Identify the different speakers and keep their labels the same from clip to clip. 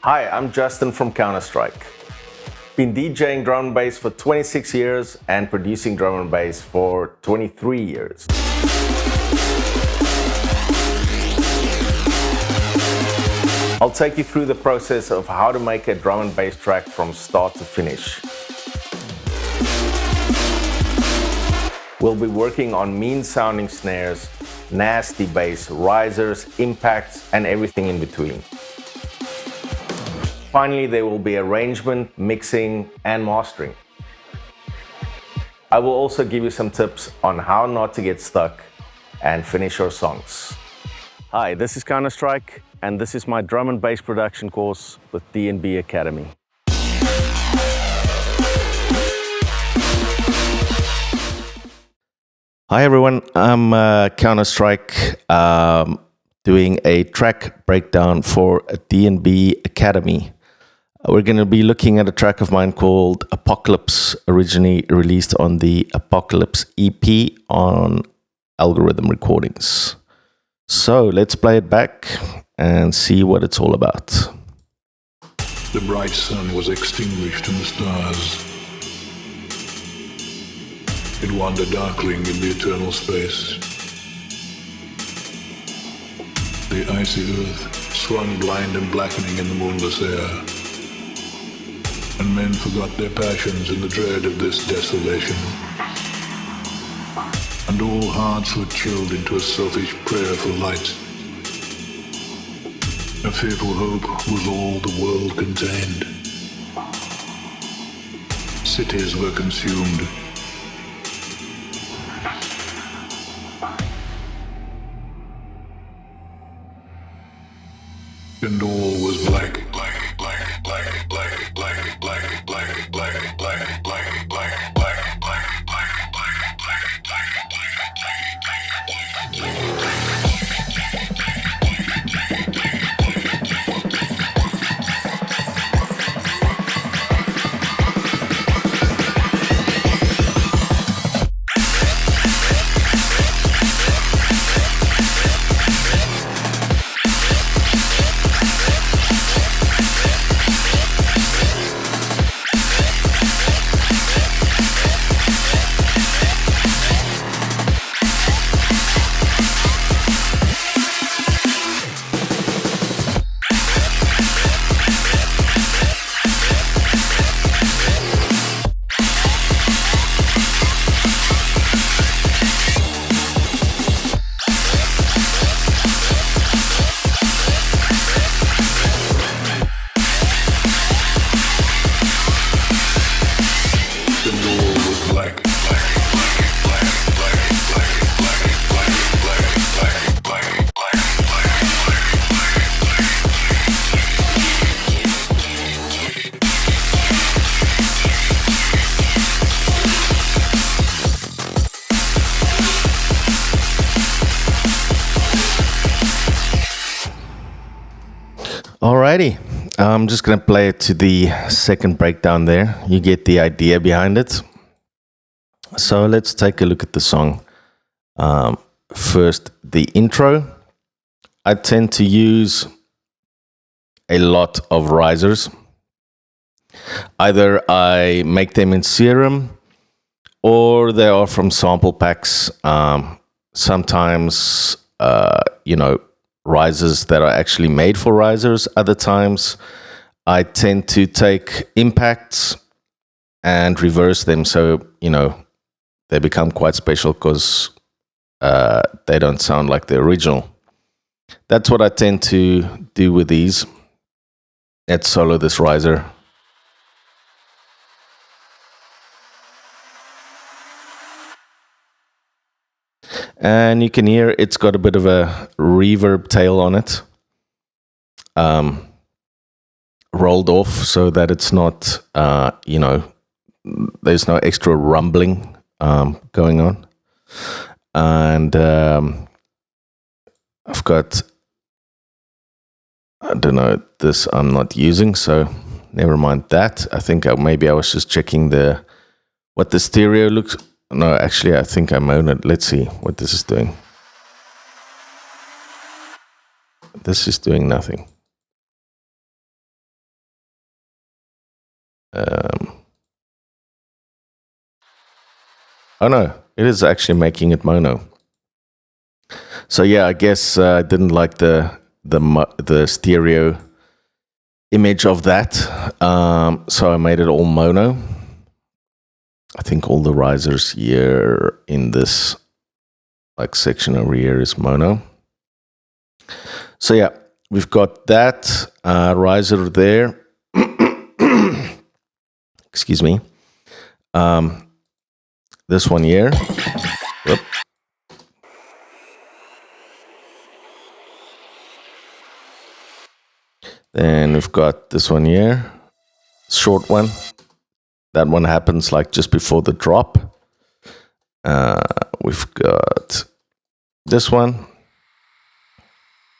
Speaker 1: Hi, I'm Justin from Counterstrike. Been DJing drum and bass for 26 years and producing drum and bass for 23 years. I'll take you through the process of how to make a drum and bass track from start to finish. We'll be working on mean sounding snares, nasty bass, risers, impacts, and everything in between. Finally, there will be arrangement, mixing, and mastering. I will also give you some tips on how not to get stuck and finish your songs. Hi, this is Counterstrike, and this is my drum and bass production course with DNB Academy. Hi everyone, I'm Counterstrike, doing a track breakdown for DNB Academy. We're going to be looking at a track of mine called Apocalypse, originally released on the Apocalypse EP on Algorithm Recordings. So let's play it back and see what it's all about.
Speaker 2: The bright sun was extinguished in the stars. It wandered darkling in the eternal space. The icy earth swung blind and blackening in the moonless air. And men forgot their passions in the dread of this desolation. And all hearts were chilled into a selfish prayer for light. A fearful hope was all the world contained. Cities were consumed. And all was black.
Speaker 1: Alrighty, I'm just going to play it to the second breakdown there. You get the idea behind it. So let's take a look at the song. First, the intro. I tend to use a lot of risers. Either I make them in Serum or they are from sample packs. Sometimes, risers that are actually made for risers. Other times I tend to take impacts and reverse them so, they become quite special because they don't sound like the original. That's what I tend to do with these. Let's solo this riser. And you can hear it's got a bit of a reverb tail on it. Rolled off so that it's not, there's no extra rumbling going on. And I've got, I don't know, this I'm not using, so never mind that. I think maybe I was just checking what the stereo looks. No, actually, I think I'm on it. Let's see what this is doing. This is doing nothing. Oh no, it is actually making it mono. So yeah, I guess I didn't like the stereo image of that, so I made it all mono. I think all the risers here in this like section over here is mono. So yeah, we've got that riser there. Excuse me. This one here. Whoop. Then we've got this one here, short one. That one happens like just before the drop. We've got this one.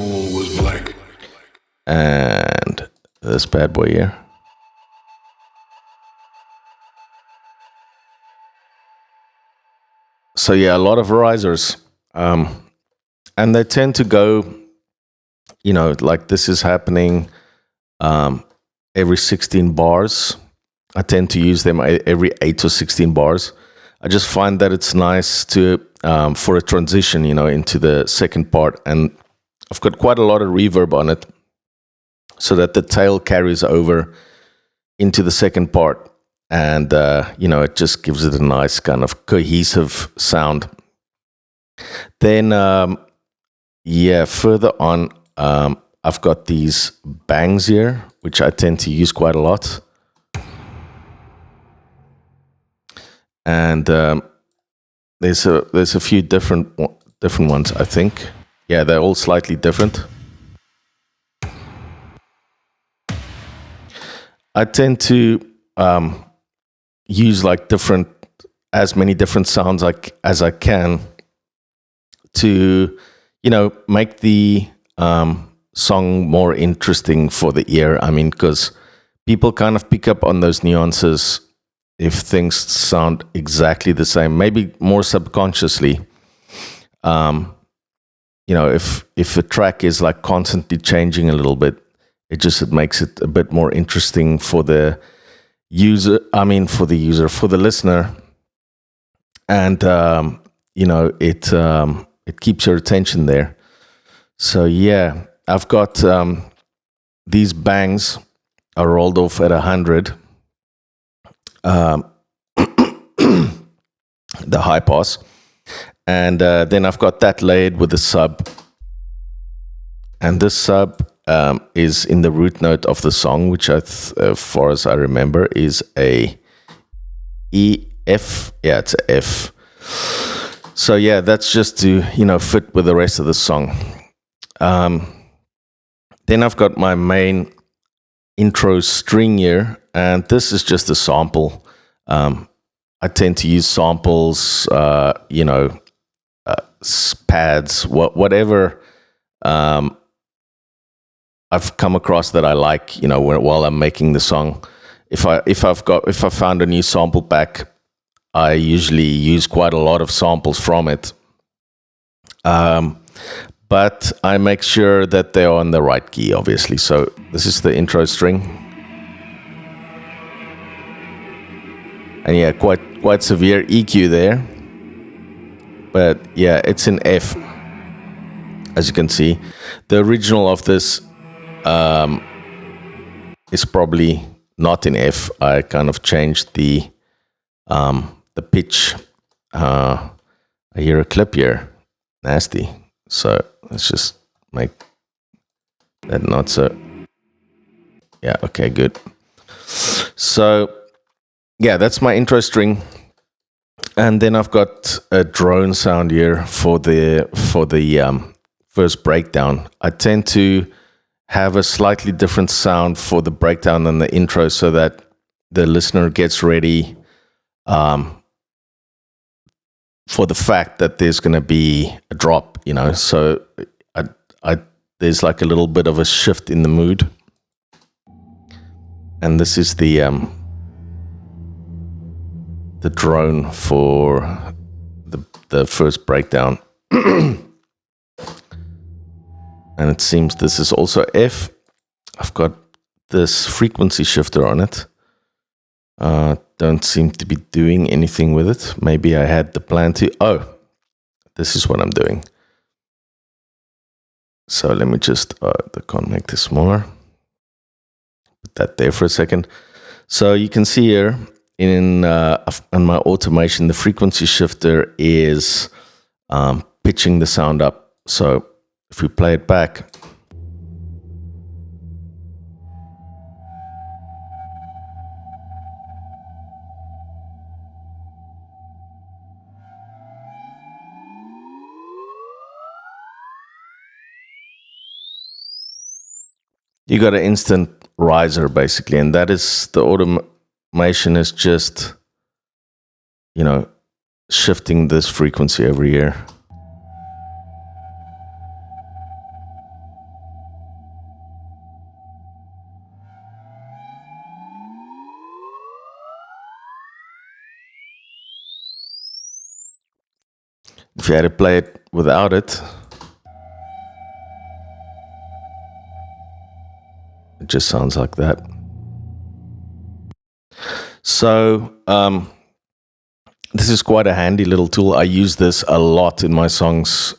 Speaker 2: All was black.
Speaker 1: And this bad boy here. So yeah, a lot of risers. And they tend to go, you know, like this is happening every 16 bars. I tend to use them every 8 or 16 bars. I just find that it's nice to for a transition, you know, into the second part. And I've got quite a lot of reverb on it so that the tail carries over into the second part. And, you know, it just gives it a nice kind of cohesive sound. Then, yeah, further on, I've got these bangs here, which I tend to use quite a lot. And there's a few different ones, I think. Yeah, they're all slightly different. I tend to use like as many different sounds like as I can to, you know, make the song more interesting for the ear. I mean, because people kind of pick up on those nuances if things sound exactly the same, maybe more subconsciously. You know, if a track is like constantly changing a little bit, it makes it a bit more interesting for the user. I mean, for the listener, and you know, it keeps your attention there. So yeah, I've got these bangs are rolled off at 100. The high pass, and then I've got that layered with a sub, and this sub is in the root note of the song, which as far as I remember is a E F. Yeah, it's a F. So yeah, that's just to, you know, fit with the rest of the song. Then I've got my main intro string here, and this is just a sample. I tend to use samples, you know, pads, whatever I've come across that I like, you know, while I'm making the song. If I found a new sample pack, I usually use quite a lot of samples from it. But I make sure that they're on the right key, obviously. So this is the intro string. And yeah, quite severe EQ there. But yeah, it's in F, as you can see. The original of this is probably not in F. I kind of changed the pitch. I hear a clip here. Nasty. So let's just make that not so. Yeah, okay, good. So yeah, that's my intro string. And then I've got a drone sound here for the first breakdown. I tend to have a slightly different sound for the breakdown than the intro, so that the listener gets ready for the fact that there's going to be a drop, you know. So there's like a little bit of a shift in the mood. And this is the drone for the first breakdown. And it seems this is also F. I've got this frequency shifter on it. Don't seem to be doing anything with it. Maybe I had the plan to. Oh, this is what I'm doing. So let me just, I can't make this smaller. Put that there for a second. So you can see here in my automation, the frequency shifter is pitching the sound up. So if we play it back, you got an instant riser basically, and that is the automation is just, shifting this frequency every year. If you had to play it without it, it just sounds like that. So this is quite a handy little tool. I use this a lot in my songs,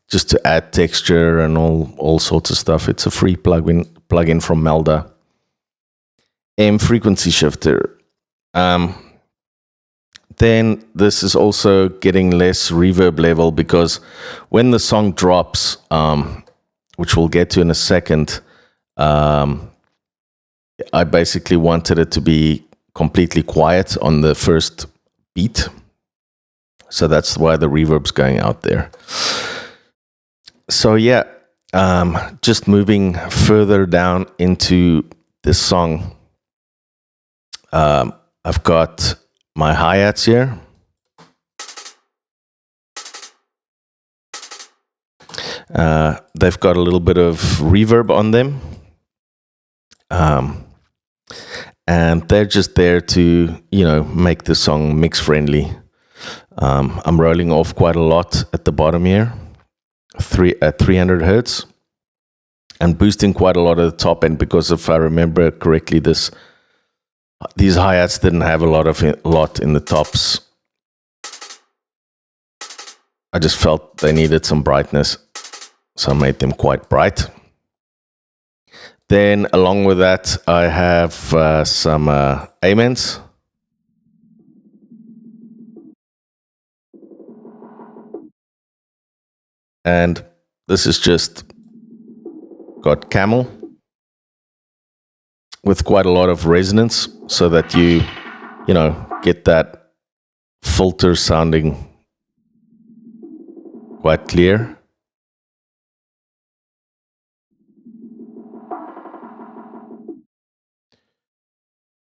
Speaker 1: just to add texture and all sorts of stuff. It's a free plugin from Melda. Frequency shifter. Then this is also getting less reverb level, because when the song drops, which we'll get to in a second, I basically wanted it to be completely quiet on the first beat. So that's why the reverb's going out there. So yeah, just moving further down into this song, I've got my hi-hats here. They've got a little bit of reverb on them. And they're just there to, make the song mix friendly. I'm rolling off quite a lot at the bottom here, at 300 hertz, and boosting quite a lot of the top end, because if I remember correctly, these hi-hats didn't have a lot in the tops. I just felt they needed some brightness, so I made them quite bright. Then along with that, I have some amens. And this is just got camel with quite a lot of resonance, so that you get that filter sounding quite clear.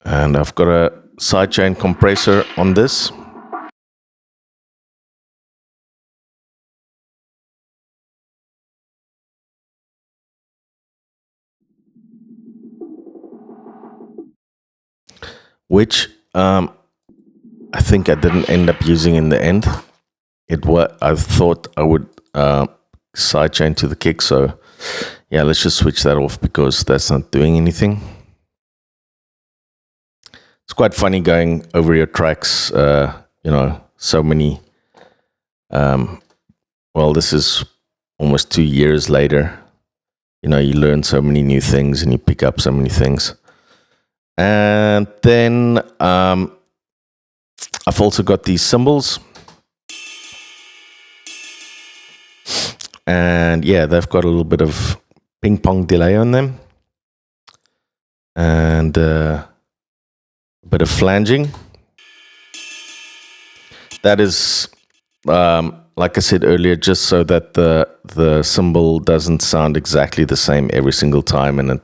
Speaker 1: And I've got a sidechain compressor on this. Which I think I didn't end up using in the end. I thought I would sidechain to the kick, so yeah, let's just switch that off because that's not doing anything. It's quite funny going over your tracks, so many. This is almost 2 years later. You learn so many new things and you pick up so many things. And then I've also got these cymbals. And yeah, they've got a little bit of ping pong delay on them. And a bit of flanging. That is, like I said earlier, just so that the cymbal doesn't sound exactly the same every single time, and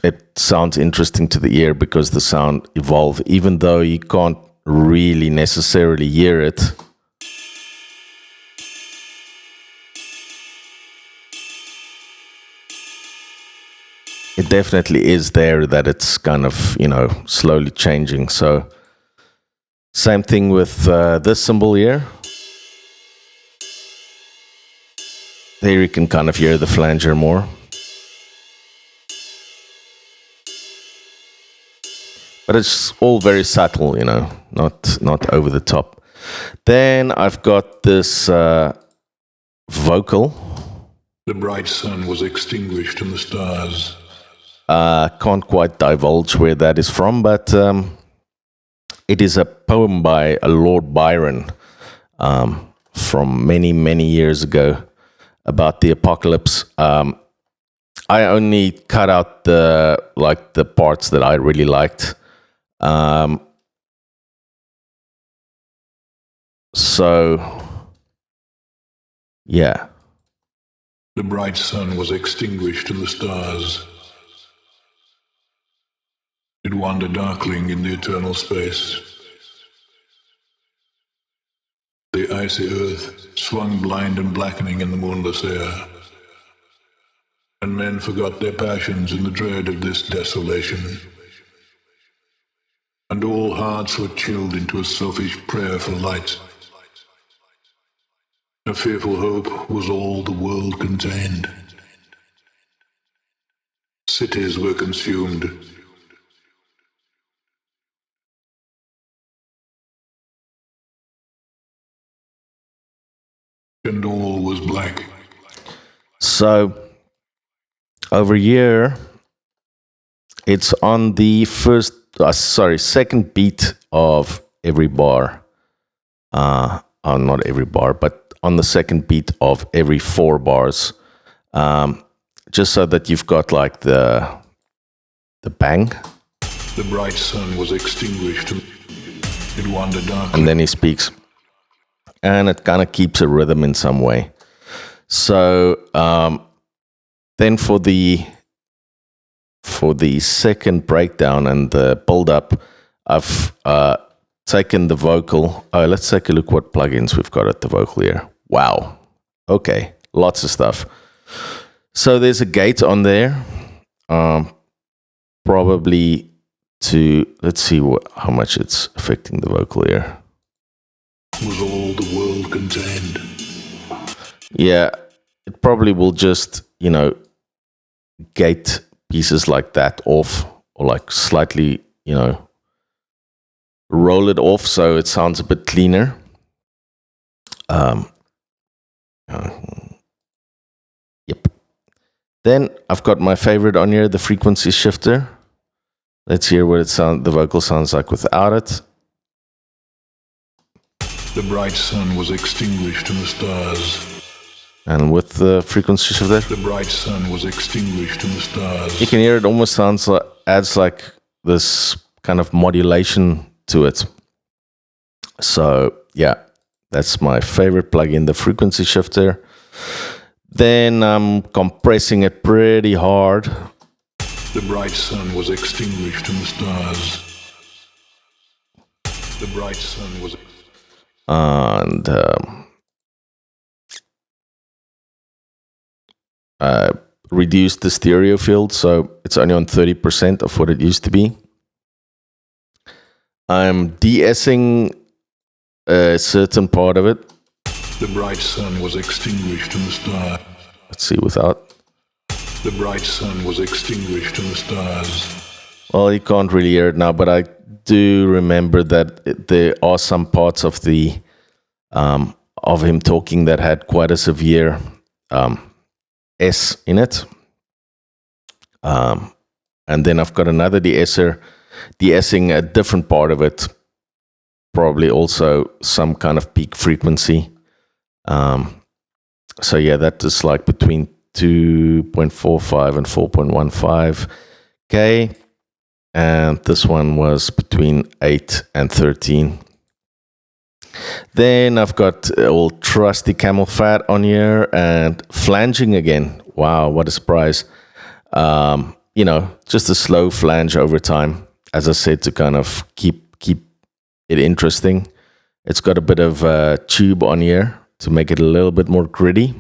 Speaker 1: it sounds interesting to the ear because the sound evolves, even though you can't really necessarily hear it. It definitely is there, that it's kind of, slowly changing. So same thing with this cymbal here. There you can kind of hear the flanger more. but it's all very subtle, not over the top. Then I've got this vocal.
Speaker 2: The bright sun was extinguished in the stars.
Speaker 1: Can't quite divulge where that is from, but it is a poem by Lord Byron from many, many years ago about the apocalypse. I only cut out the parts that I really liked. So, yeah.
Speaker 2: The bright sun was extinguished in the stars. It wandered darkling in the eternal space. The icy earth swung blind and blackening in the moonless air. And men forgot their passions in the dread of this desolation. And all hearts were chilled into a selfish prayer for light. A fearful hope was all the world contained. Cities were consumed. And all was black.
Speaker 1: So, over here, it's on the second beat of every bar. Not every bar, but on the second beat of every 4 bars. Just so that you've got like the bang.
Speaker 2: The bright sun was extinguished. It wandered dark.
Speaker 1: And then he speaks. And it kind of keeps a rhythm in some way. So then for the second breakdown and the build up, I've taken the vocal. Let's take a look what plugins we've got at the vocal here. Wow. Okay, lots of stuff. So there's a gate on there. Probably let's see how much it's affecting the vocal here.
Speaker 2: Was all the world contained?
Speaker 1: Yeah, it probably will just, gate pieces like that off, or like slightly, roll it off so it sounds a bit cleaner. Yep. Then I've got my favorite on here, the frequency shifter. Let's hear what the vocal sounds like without it.
Speaker 2: The bright sun was extinguished in the stars.
Speaker 1: And with the frequency shifter,
Speaker 2: the bright sun was extinguished in the stars.
Speaker 1: You can hear it almost sounds like, adds like this kind of modulation to it. So yeah, that's my favorite plugin, the frequency shifter. Then I'm compressing it pretty hard.
Speaker 2: The bright sun was extinguished in the stars. The bright sun was.
Speaker 1: And reduced the stereo field, so it's only on 30% of what it used to be. I'm de-essing a certain part of it.
Speaker 2: The bright sun was extinguished in the stars.
Speaker 1: Let's see without.
Speaker 2: The bright sun was extinguished in the stars.
Speaker 1: Well, you can't really hear it now, but I do remember that there are some parts of the of him talking that had quite a severe S in it. And then I've got another de-essing a different part of it, probably also some kind of peak frequency. So yeah, that is like between 2.45 and 4.15 K, and this one was between 8 and 13. Then I've got old trusty camel fat on here and flanging again. Wow, what a surprise. Just a slow flange over time, as I said, to kind of keep it interesting. It's got a bit of tube on here to make it a little bit more gritty.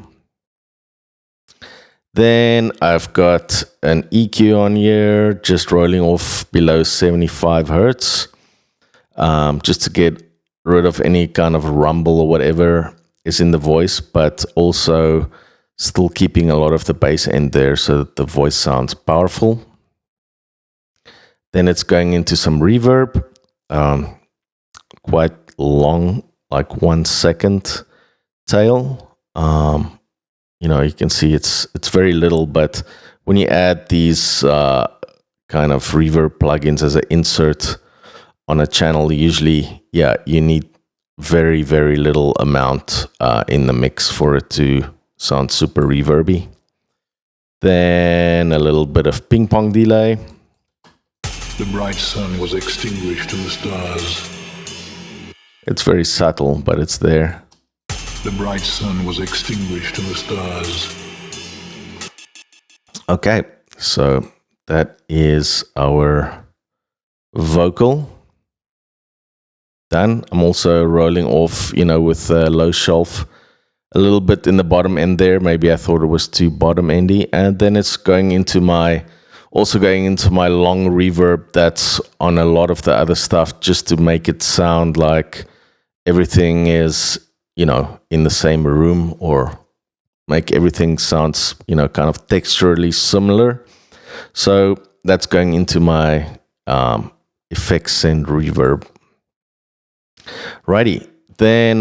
Speaker 1: Then I've got an EQ on here, just rolling off below 75 hertz, just to get rid of any kind of rumble or whatever is in the voice, but also still keeping a lot of the bass end there so that the voice sounds powerful. Then it's going into some reverb, quite long, like 1 second tail. You can see it's very little, but when you add these kind of reverb plugins as an insert on a channel, usually, you need very, very little amount in the mix for it to sound super reverby. Then a little bit of ping pong delay.
Speaker 2: The bright sun was extinguished in the stars.
Speaker 1: It's very subtle, but it's there.
Speaker 2: The bright sun was extinguished in the stars.
Speaker 1: Okay, so that is our vocal done. I'm also rolling off, with low shelf a little bit in the bottom end there. Maybe I thought it was too bottom endy. And then it's going into my long reverb that's on a lot of the other stuff, just to make it sound like everything is, in the same room, or make everything sounds, kind of texturally similar. So that's going into my effects and reverb. Righty. Then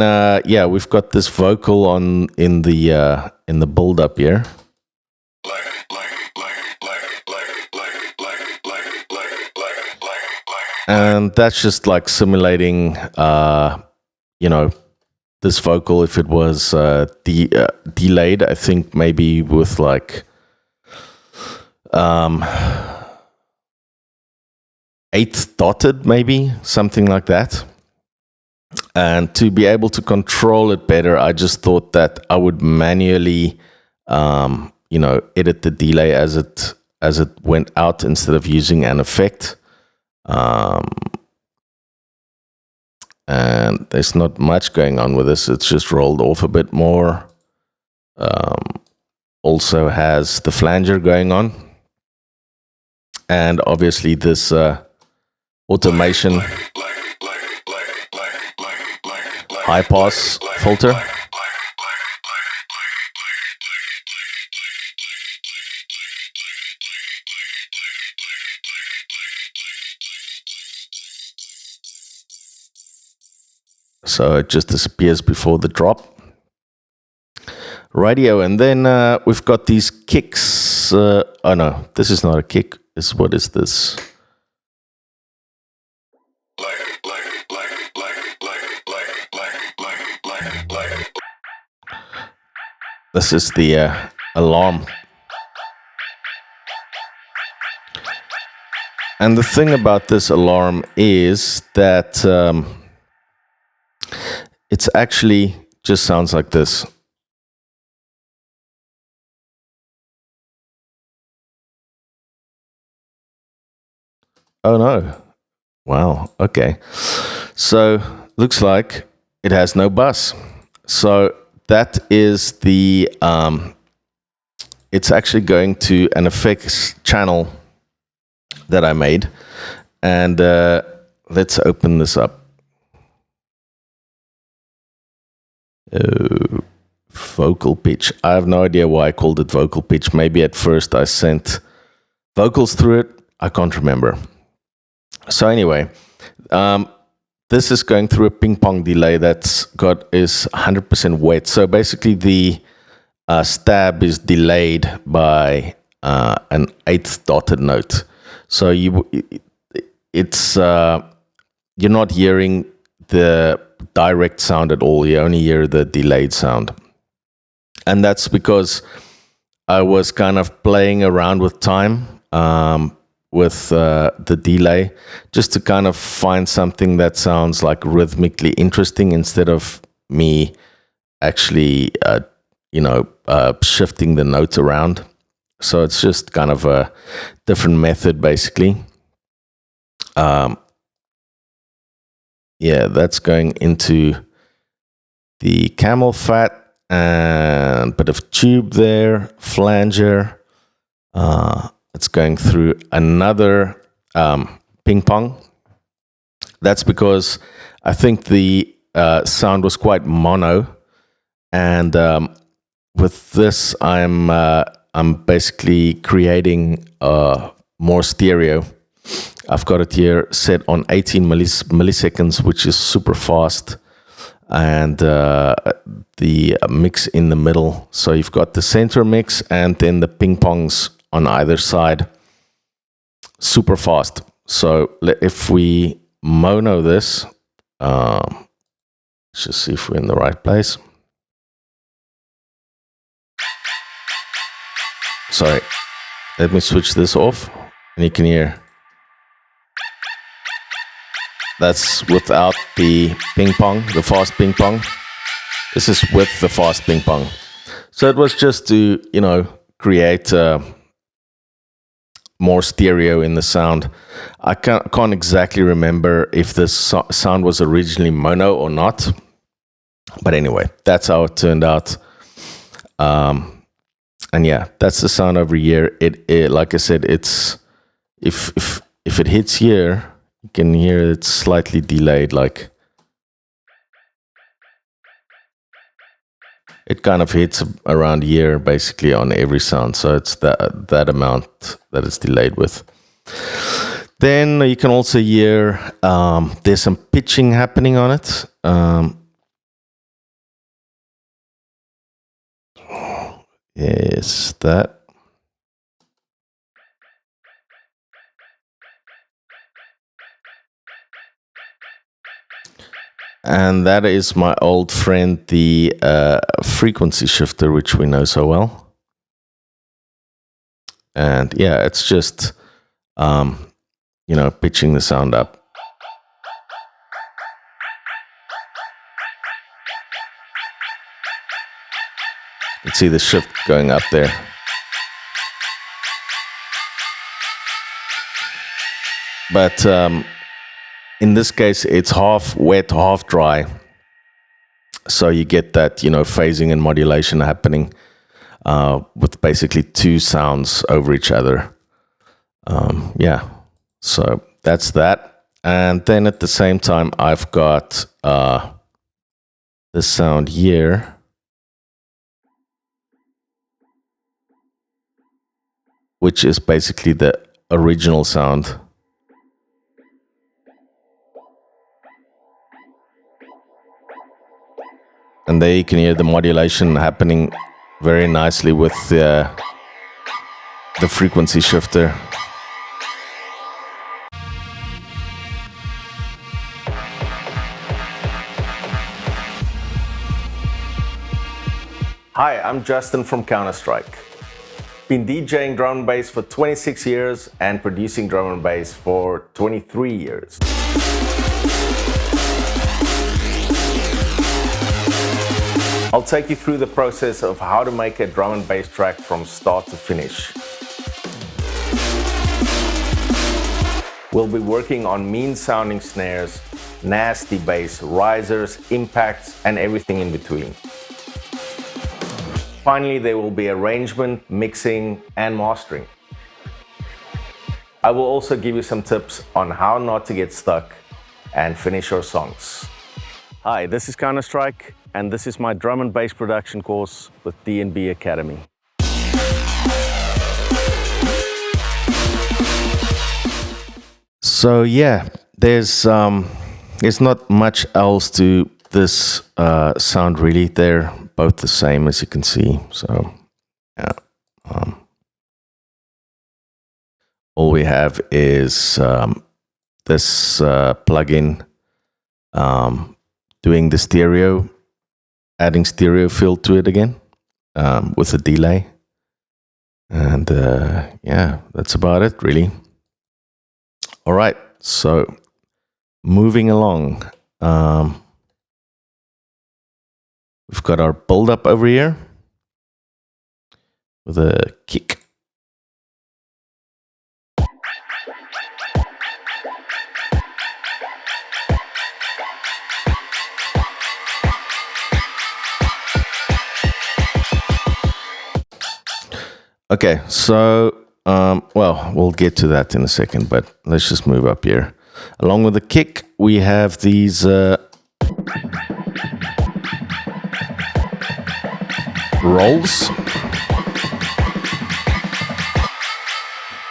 Speaker 1: we've got this vocal in the build up here. And that's just like simulating this vocal, if it was delayed, I think maybe with like 8 dotted, maybe something like that. And to be able to control it better, I just thought that I would manually edit the delay as it went out, instead of using an effect. And there's not much going on with this. It's just rolled off a bit more. Also has the flanger going on. And obviously this automation high pass filter. So it just disappears before the drop. Radio, and then we've got these kicks. Oh no, this is not a kick. What is this? This is the alarm. And the thing about this alarm is that it's actually just sounds like this. Oh no. Wow. Okay. So looks like it has no bus. So that is the it's actually going to an effects channel that I made. And let's open this up. Vocal pitch. I have no idea why I called it vocal pitch. Maybe at first I sent vocals through it. I can't remember. So anyway, this is going through a ping pong delay is 100% wet. So basically the stab is delayed by an 8th dotted note. So it's you're not hearing the direct sound at all. You only hear the delayed sound. And that's because I was kind of playing around with time with the delay, just to kind of find something that sounds like rhythmically interesting, instead of me actually shifting the notes around. So it's just kind of a different method, basically. That's going into the camel fat and a bit of tube there, flanger. It's going through another ping pong. That's because I think the sound was quite mono, and with this I'm basically creating more stereo. I've got it here set on 18 milliseconds, which is super fast. And the mix in the middle. So you've got the center mix and then the ping pongs on either side. Super fast. So if we mono this, let's just see if we're in the right place. Sorry, let me switch this off and you can hear. That's without the ping pong, the fast ping pong. This is with the fast ping pong. So it was just to, you know, create more stereo in the sound. I can't exactly remember if this sound was originally mono or not. But anyway, that's how it turned out. And yeah, that's the sound over here. It like I said, it's if it hits here, you can hear it's slightly delayed, like it kind of hits around here basically on every sound. So it's that amount that it's delayed with. Then you can also hear there's some pitching happening on it. Yes, that. And that is my old friend, the frequency shifter, which we know so well. And yeah, it's just, you know, pitching the sound up. You can see the shift going up there. But in this case, it's half wet, half dry. So you get that, you know, phasing and modulation happening with basically two sounds over each other. Yeah, so that's that. And then at the same time, I've got the sound here. Which is basically the original sound. And there you can hear the modulation happening very nicely with the frequency shifter. Hi, I'm Justin from Counterstrike. Been DJing drum and bass for 26 years and producing drum and bass for 23 years. I'll take you through the process of how to make a drum and bass track from start to finish. We'll be working on mean sounding snares, nasty bass, risers, impacts, and everything in between. Finally, there will be arrangement, mixing, and mastering. I will also give you some tips on how not to get stuck and finish your songs. Hi, this is Counterstrike, and this is my drum and bass production course with DNB Academy. So yeah, there's not much else to this sound really. They're both the same, as you can see. So yeah, all we have is this plugin doing the stereo, adding stereo fill to it again with a delay. And yeah, that's about it really. All right, so moving along. We've got our build up over here with a kick. Okay, so well, we'll get to that in a second, but let's just move up here. Along with the kick, we have these rolls.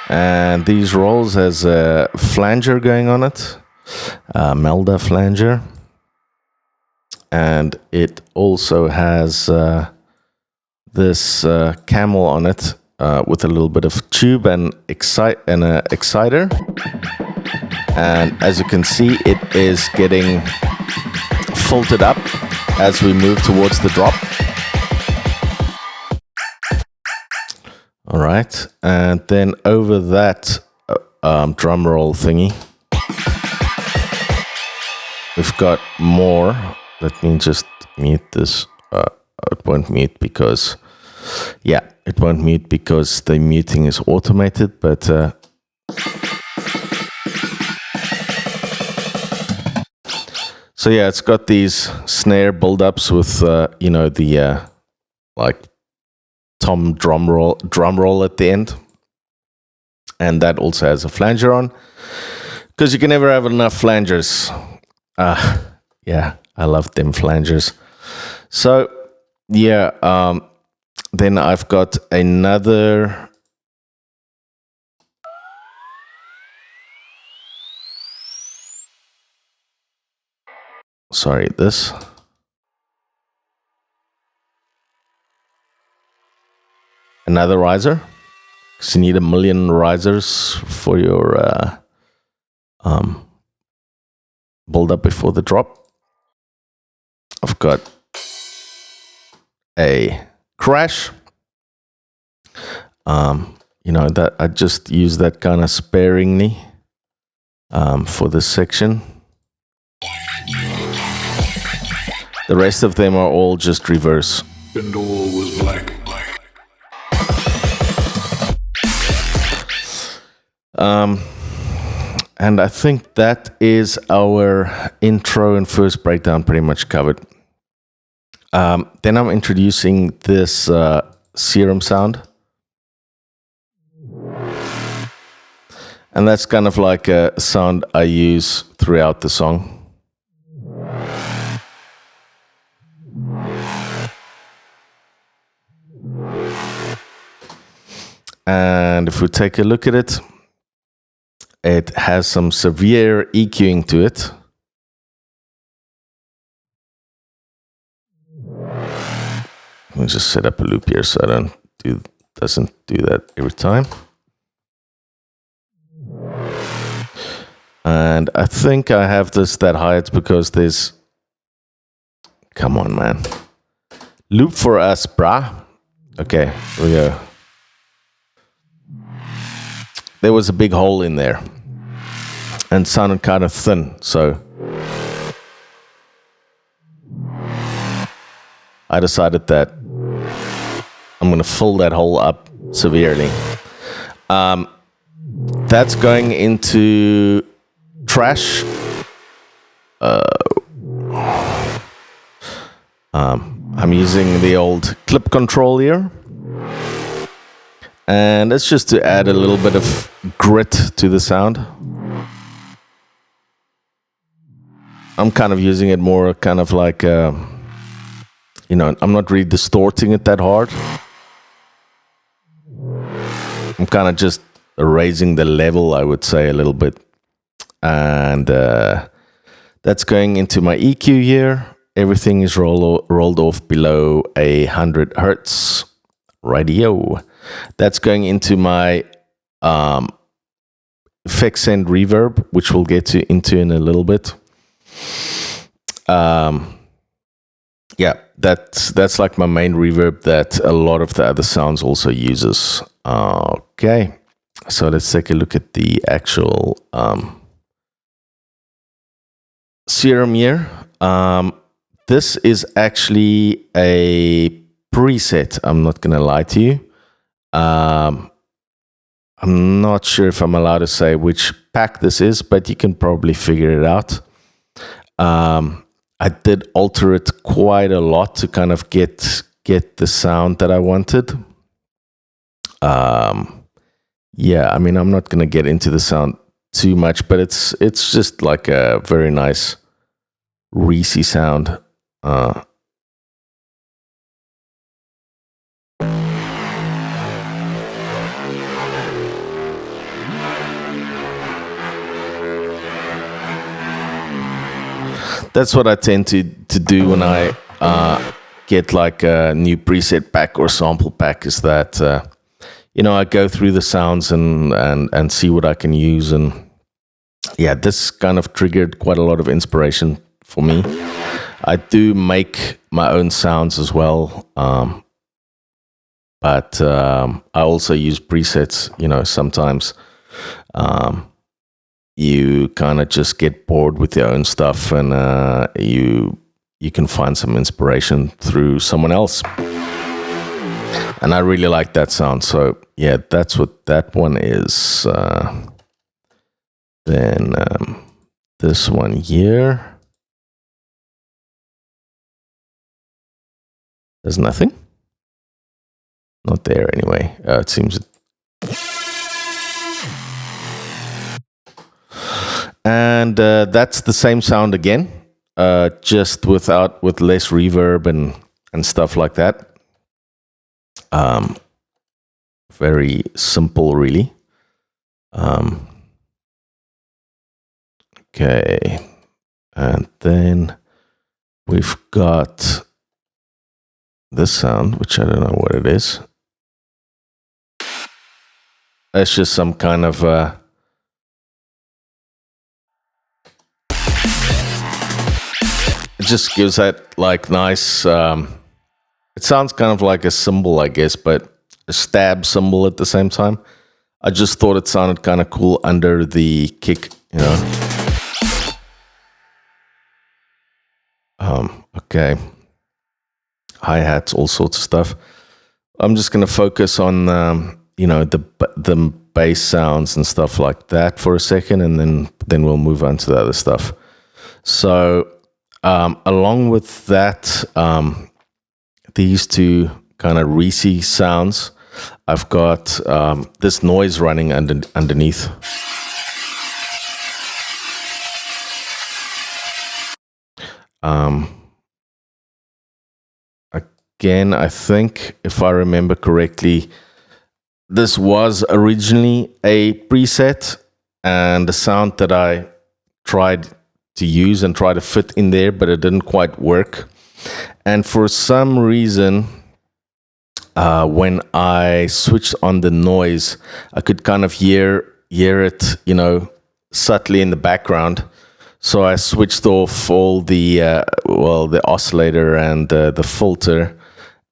Speaker 1: And And these rolls has a flanger going on it, a Melda flanger. And it also has this camel on it with a little bit of tube and an exciter. And as you can see, it is getting filtered up as we move towards the drop. All right, and then over that drum roll thingy, we've got more. Let me just mute this. It won't mute because, yeah, it won't mute because the muting is automated, but so yeah, it's got these snare build-ups with, you know, the like tom drum roll at the end, and that also has a flanger on, because you can never have enough flangers. Yeah, I love them flangers. So yeah, then I've got another. Sorry, this. Another riser. Because you need 1 million risers for your build up before the drop. I've got a crash. You know, that I just use that kind of sparingly for this section. The rest of them are all just reverse.
Speaker 2: And all was black.
Speaker 1: And I think that is our intro and first breakdown pretty much covered. Then I'm introducing this serum sound. And that's kind of like a sound I use throughout the song. And if we take a look at it, it has some severe EQing to it. Let me just set up a loop here so doesn't do that every time. And I think I have this that high. It's because there's... Come on, man. Loop for us, brah. Okay, here we go. There was a big hole in there. And sounded kind of thin, so... I decided that I'm going to fill that hole up severely. That's going into trash. I'm using the old clip control here. And it's just to add a little bit of grit to the sound. I'm kind of using it more kind of like, you know, I'm not really distorting it that hard. I'm kind of just raising the level, I would say, a little bit. And that's going into my EQ here. Everything is rolled off below 100 hertz. Radio. That's going into my effects and reverb, which we'll get into in a little bit. Yeah, that's like my main reverb that a lot of the other sounds also uses. Okay, so let's take a look at the actual serum here. This is actually a preset. I'm not gonna lie to you. I'm not sure if I'm allowed to say which pack this is, but you can probably figure it out. I did alter it quite a lot to kind of get the sound that I wanted. Yeah, I mean, I'm not gonna get into the sound too much, but it's just like a very nice reese sound. that's what I tend to do when I get like a new preset pack or sample pack, is that I go through the sounds and see what I can use. And yeah, this kind of triggered quite a lot of inspiration for me. I do make my own sounds as well, but I also use presets. Sometimes you kind of just get bored with your own stuff, and you can find some inspiration through someone else. And I really like that sound. So yeah, that's what that one is. Then this one here. There's nothing. Not there anyway. It seems. And that's the same sound again, just with less reverb and stuff like that. Very simple, really. Okay, and then we've got this sound, which I don't know what it is. It's just some kind of it just gives that like nice it sounds kind of like a cymbal, I guess, but a stab cymbal at the same time. I just thought it sounded kind of cool under the kick, okay, hi-hats, all sorts of stuff. I'm just going to focus on the bass sounds and stuff like that for a second, and then we'll move on to the other stuff. So along with that, these two kind of reese sounds, I've got this noise running underneath. Again, I think, if I remember correctly, this was originally a preset, and the sound that I tried to use and try to fit in there, but it didn't quite work. And for some reason, when I switched on the noise, I could kind of hear it, subtly in the background. So I switched off all the oscillator and the filter,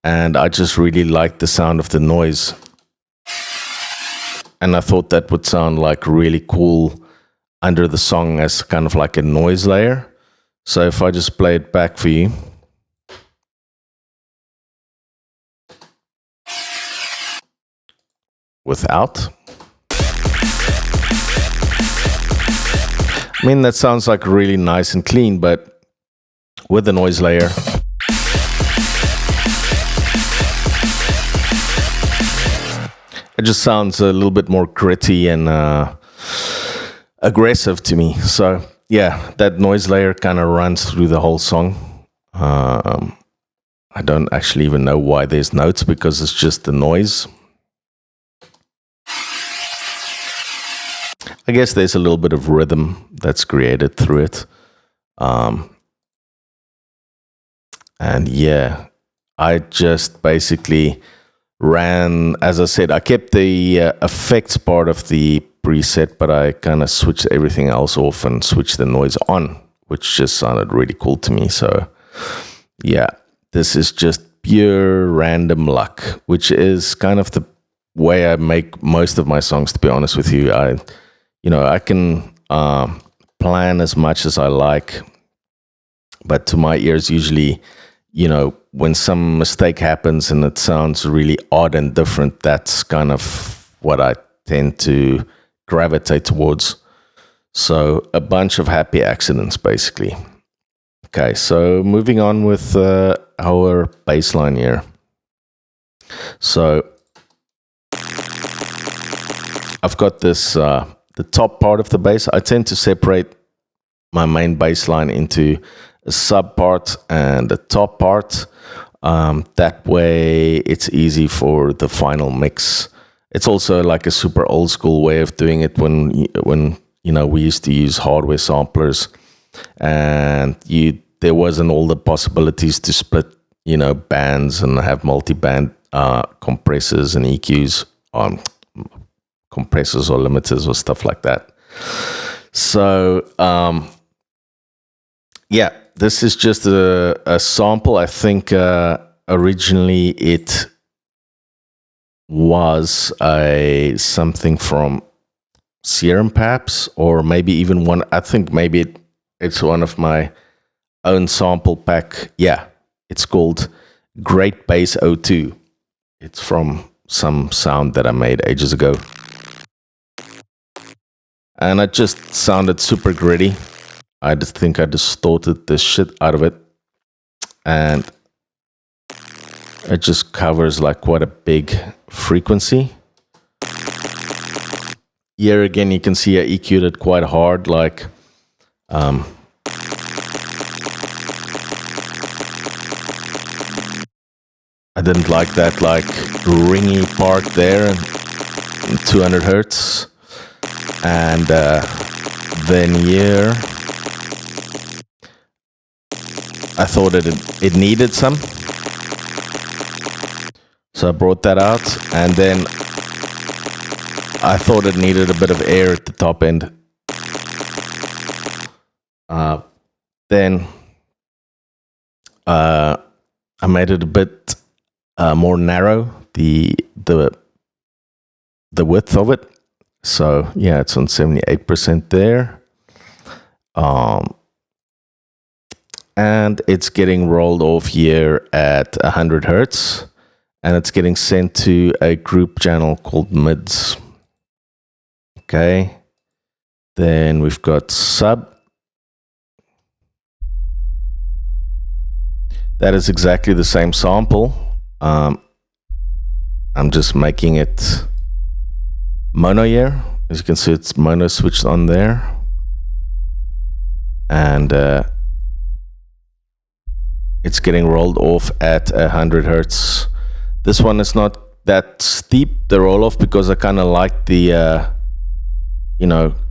Speaker 1: and I just really liked the sound of the noise. And I thought that would sound like really cool under the song as kind of like a noise layer. So if I just play it back for you. Without. I mean, that sounds like really nice and clean, but with the noise layer, it just sounds a little bit more gritty and aggressive to me. So yeah, that noise layer kind of runs through the whole song. I don't actually even know why there's notes, because it's just the noise. I guess there's a little bit of rhythm that's created through it. And yeah, I just basically ran, as I said, I kept the effects part of the preset, but I kind of switched everything else off and switched the noise on, which just sounded really cool to me. So yeah, this is just pure random luck, which is kind of the way I make most of my songs, to be honest with you. I can plan as much as I like, but to my ears, usually, when some mistake happens and it sounds really odd and different, that's kind of what I tend to gravitate towards. So a bunch of happy accidents, basically. Okay, so moving on with our bass line here. So I've got this, the top part of the bass. I tend to separate my main bass line into a sub part and a top part. That way it's easy for the final mix. It's also like a super old school way of doing it when we used to use hardware samplers. and there wasn't all the possibilities to split, bands and have multi-band compressors and EQs on compressors or limiters or stuff like that. So this is just a sample. I think originally it was something from Serum perhaps, or maybe even one. I think maybe it's one of my own sample pack. Yeah, it's called Great Bass 02. It's from some sound that I made ages ago. And it just sounded super gritty. I just think I distorted the shit out of it. And it just covers like quite a big frequency. Here again, you can see I EQ'd it quite hard. Like, I didn't like that like ringy part there, 200 hertz. And then here, I thought it needed some. So I brought that out, and then I thought it needed a bit of air at the top end. Then I made it a bit more narrow, the width of it. So yeah, it's on 78% there. And it's getting rolled off here at 100 hertz. And it's getting sent to a group channel called mids. Okay. Then we've got sub. That is exactly the same sample. I'm just making it mono here. As you can see, it's mono switched on there. And it's getting rolled off at 100 hertz. This one is not that steep, the roll off, because I kind of like the,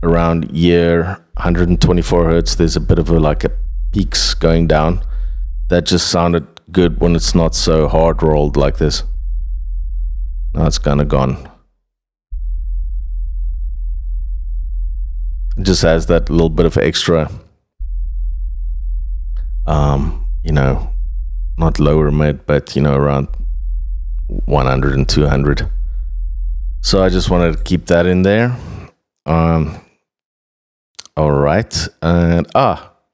Speaker 1: around here, 124 hertz, there's a bit of a peaks going down. That just sounded good when it's not so hard rolled like this. Now it's kind of gone. It just has that little bit of extra, not lower mid, but, around 100 and 200. So I just wanted to keep that in there. All right. And,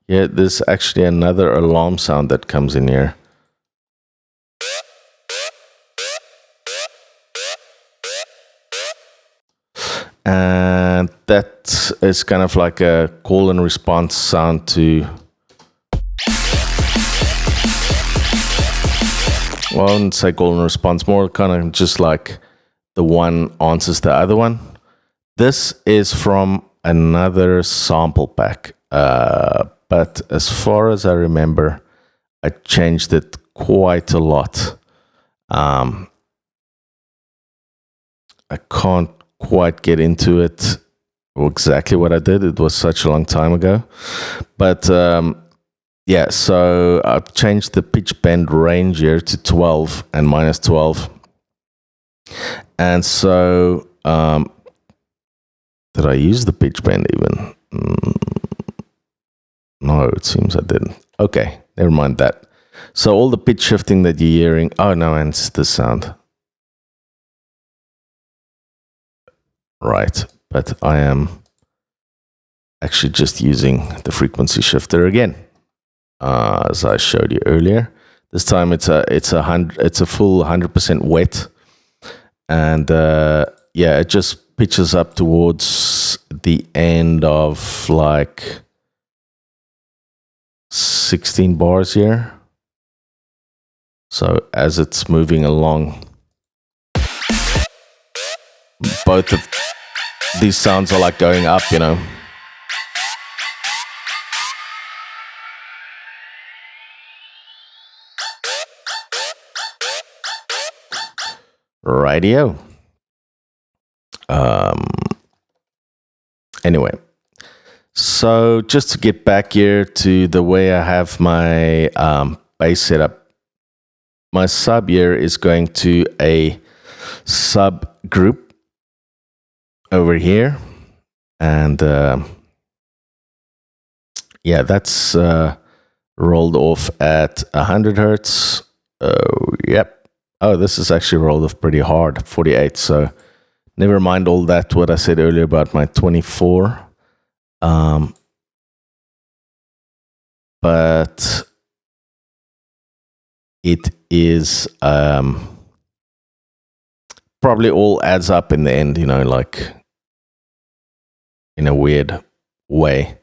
Speaker 1: there's actually another alarm sound that comes in here. And that is kind of like a call and response sound to, well, I wouldn't say call and response, more kind of just like the one answers the other one. This is from another sample pack, but as far as I remember, I changed it quite a lot. I can't quite get into it or exactly what I did. It was such a long time ago. But so I've changed the pitch bend range here to 12 and minus 12. And so, did I use the pitch bend even? No, it seems I didn't. Okay, never mind that. So all the pitch shifting that you're hearing, oh no, and it's the sound. Right, but I am actually just using the frequency shifter again, as I showed you earlier. This time it's a full 100% wet, and it just pitches up towards the end of like 16 bars here. So as it's moving along, both of these sounds are like going up, Radio. Anyway, So just to get back here to the way I have my bass setup, my sub here is going to a sub group over here, and yeah, that's rolled off at 100 hertz. Oh, yep. Oh, this is actually rolled off pretty hard, 48. So never mind all that, what I said earlier about my 24. But it is probably all adds up in the end, you know, like in a weird way.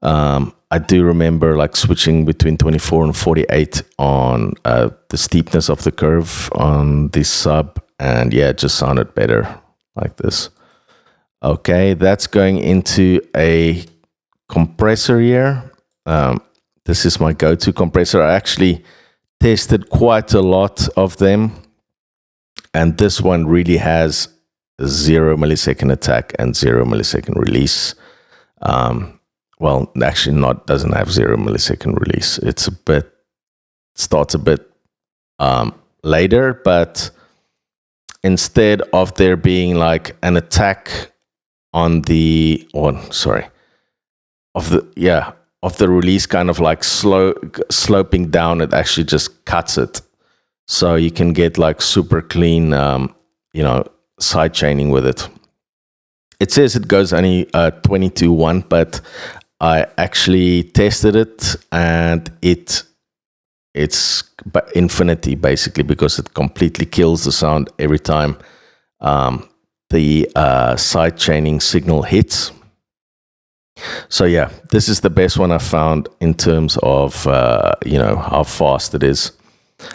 Speaker 1: I do remember like switching between 24 and 48 on the steepness of the curve on this sub, and yeah, it just sounded better like this. Okay, that's going into a compressor here. This is my go-to compressor. I actually tested quite a lot of them, and this one really has 0 millisecond attack and 0 millisecond release. Well, actually doesn't have 0 millisecond release. It's starts a bit later, but instead of there being like an attack on the, of the release kind of like sloping down, it actually just cuts it. So you can get like super clean, side chaining with it. It says it goes only 20-1, but I actually tested it, and it's infinity basically, because it completely kills the sound every time the side chaining signal hits. So yeah, this is the best one I've found in terms of how fast it is.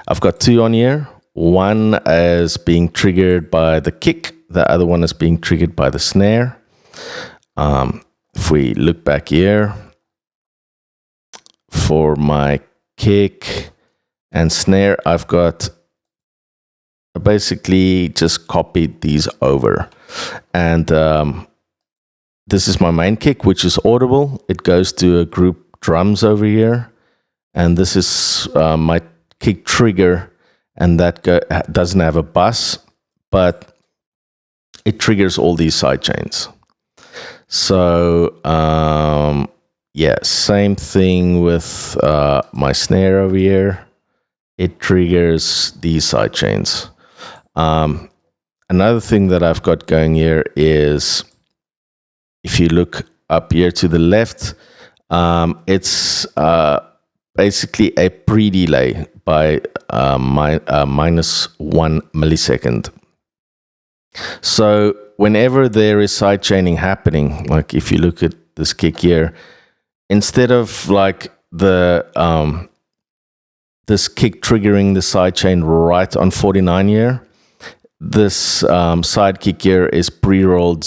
Speaker 1: I've got two on here. One is being triggered by the kick. The other one is being triggered by the snare. If we look back here, for my kick and snare, I've got basically just copied these over. And this is my main kick, which is audible. It goes to a group drums over here. And this is my kick trigger, and that doesn't have a bus, but it triggers all these side chains. So yeah, same thing with my snare over here. It triggers these side chains. Another thing that I've got going here is, if you look up here to the left, it's basically a pre-delay by minus 1 millisecond. So whenever there is side chaining happening, like if you look at this kick here, instead of like the this kick triggering the side chain right on 49 here, this side kick here is pre-rolled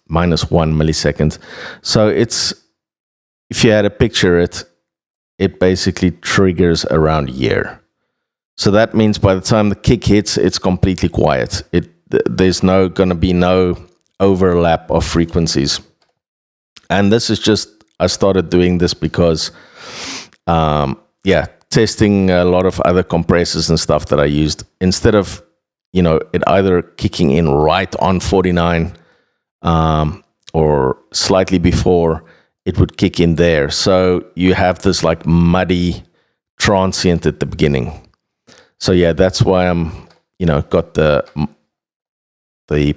Speaker 1: minus 1 millisecond. So it's, if you had to picture it, it basically triggers around a year. So that means by the time the kick hits, it's completely quiet. There's gonna be no overlap of frequencies. And this is just, I started doing this because, testing a lot of other compressors and stuff that I used, instead of, it either kicking in right on 49 or slightly before, it would kick in there. So you have this like muddy transient at the beginning. So yeah, that's why I'm, got the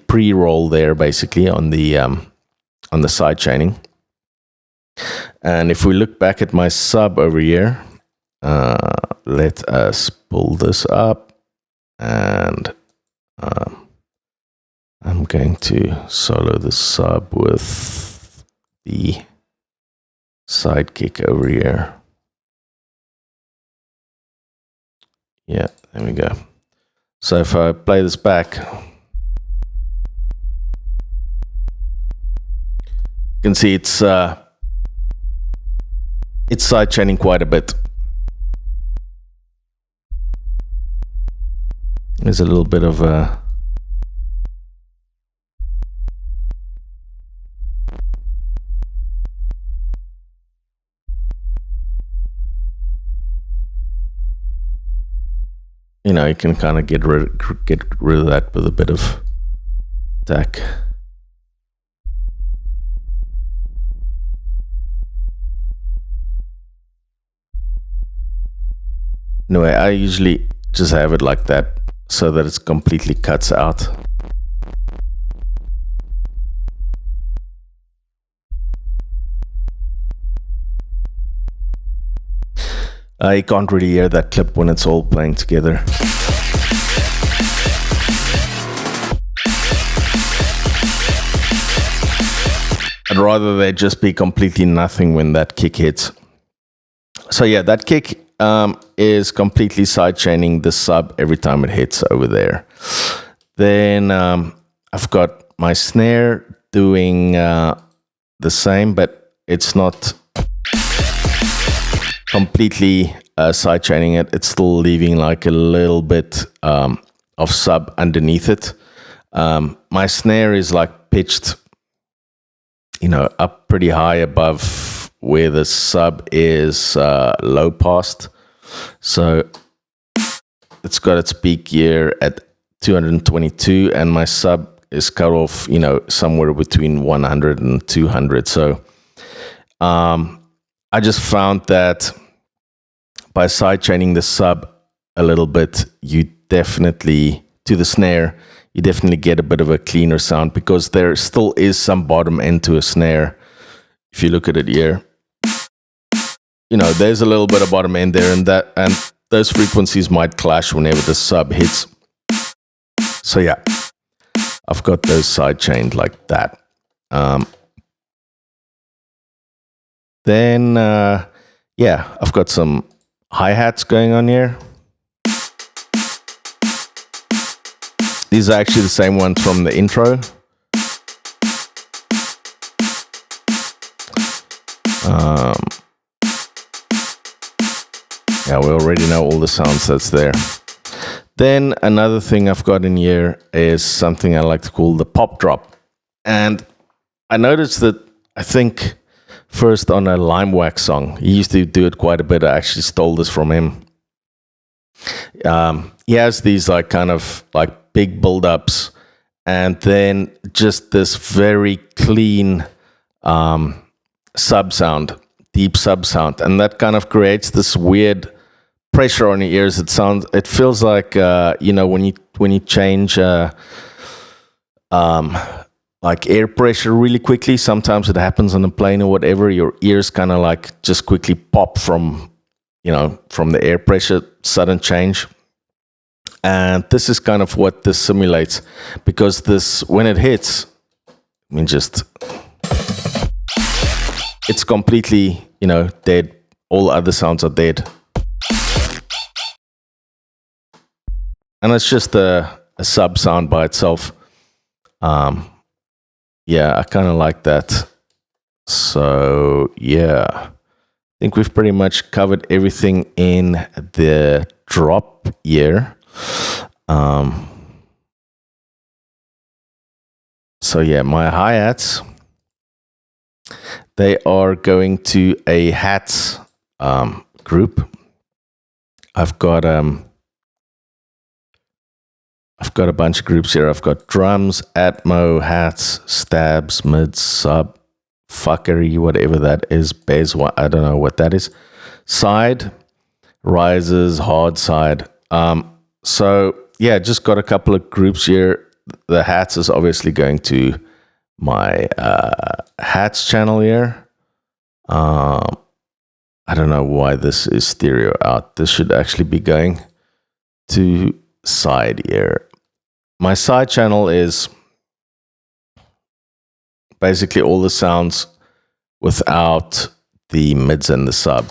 Speaker 1: pre-roll there basically on the side chaining. And if we look back at my sub over here, let us pull this up, and I'm going to solo the sub with the sidekick over here. Yeah, there we go. So if I play this back, you can see it's side chaining quite a bit. There's a little bit of a you know, you can kind of get rid of that with a bit of attack. Anyway, I usually just have it like that so that it completely cuts out. I can't really hear that clip when it's all playing together. I'd rather they just be completely nothing when that kick hits. So yeah, that kick is completely sidechaining the sub every time it hits over there. Then I've got my snare doing the same, but it's not completely sidechaining it. It's still leaving like a little bit of sub underneath it. My snare is like pitched, you know, up pretty high above where the sub is low passed. So it's got its peak here at 222, and my sub is cut off, you know, somewhere between 100 and 200. So I just found that by sidechaining the sub a little bit, you definitely, to the snare, you definitely get a bit of a cleaner sound, because there still is some bottom end to a snare. If you look at it here, you know, there's a little bit of bottom end there, and those frequencies might clash whenever the sub hits. So yeah, I've got those sidechained like that. Then yeah, I've got some hi-hats going on here. These are actually the same ones from the intro. Yeah, we already know all the sounds that's there. Then another thing I've got in here is something I like to call the pop drop. And I noticed that, I think, first on a Limewax song. He used to do it quite a bit. I actually stole this from him. He has these like kind of like big build-ups, and then just this very clean sub sound, deep sub sound, and that kind of creates this weird pressure on your ears. It feels like you know, when you change like air pressure really quickly. Sometimes it happens on a plane or whatever. Your ears kind of like just quickly pop from, you know, from the air pressure, sudden change. And this is kind of what this simulates, because this, when it hits, I mean, just, it's completely, you know, dead. All other sounds are dead. And it's just a sub sound by itself. Yeah, I kind of like that. So yeah, I think we've pretty much covered everything in the drop here. So yeah, my hi-hats, they are going to a hats group. I've got a bunch of groups here. I've got drums, Atmo, hats, stabs, mids, sub, fuckery, whatever that is, bass, I don't know what that is, side, rises, hard side. So yeah, just got a couple of groups here. The hats is obviously going to my hats channel here. I don't know why this is stereo out. This should actually be going to side here. My side channel is basically all the sounds without the mids and the sub.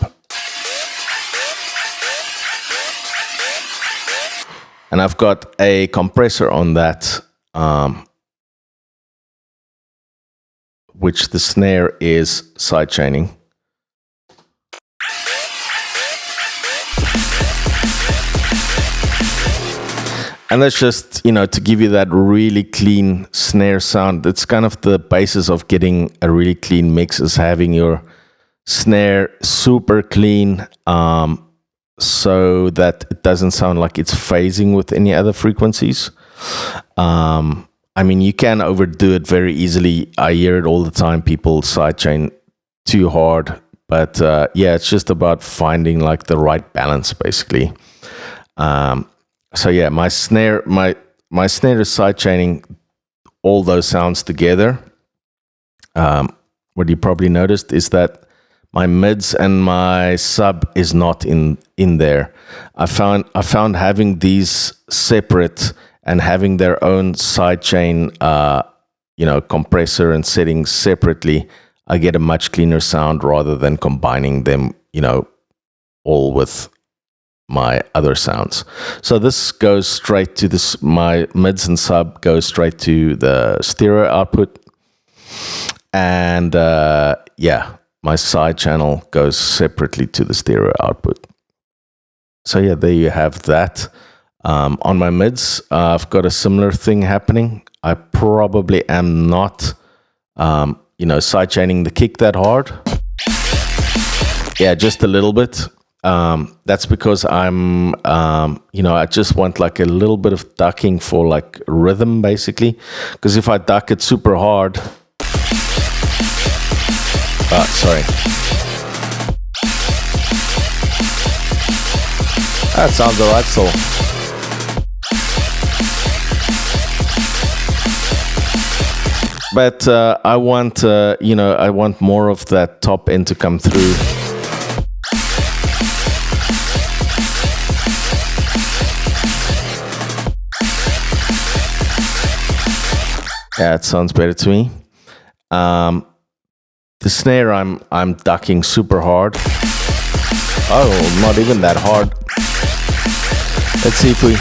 Speaker 1: And I've got a compressor on that, which the snare is sidechaining. And that's just, you know, to give you that really clean snare sound. It's kind of the basis of getting a really clean mix, is having your snare super clean, so that it doesn't sound like it's phasing with any other frequencies. I mean, you can overdo it very easily. I hear it all the time. People sidechain too hard, but yeah, it's just about finding like the right balance, basically. So yeah, my snare is sidechaining all those sounds together. What you probably noticed is that my mids and my sub is not in there. I found having these separate and having their own sidechain, compressor and settings separately, I get a much cleaner sound rather than combining them, all with my other sounds. So this goes straight to this. My mids and sub goes straight to the stereo output, and my side channel goes separately to the stereo output. So yeah, there you have that. On my mids, I've got a similar thing happening. I probably am not, sidechaining the kick that hard. Yeah, just a little bit. That's because I'm, I just want like a little bit of ducking for like rhythm, basically. Because if I duck it super hard, sorry. That sounds alright still. But I want, I want more of that top end to come through. Yeah, it sounds better to me. The snare, I'm ducking super hard. Oh, not even that hard. Let's see if we.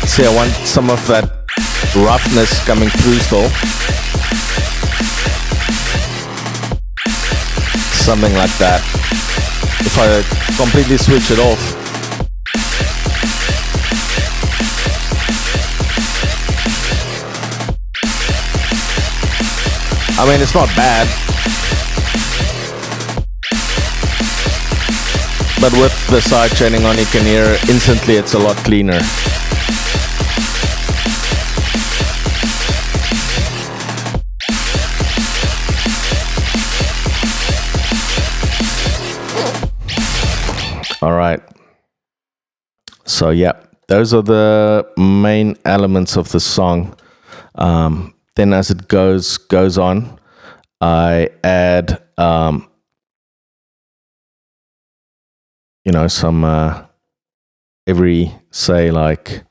Speaker 1: See, I want some of that roughness coming through still. Something like that. If I completely switch it off. I mean, it's not bad. But with the side chaining on, you can hear instantly it's a lot cleaner. All right. So yeah, those are the main elements of the song. Then as it goes on, I add some every say like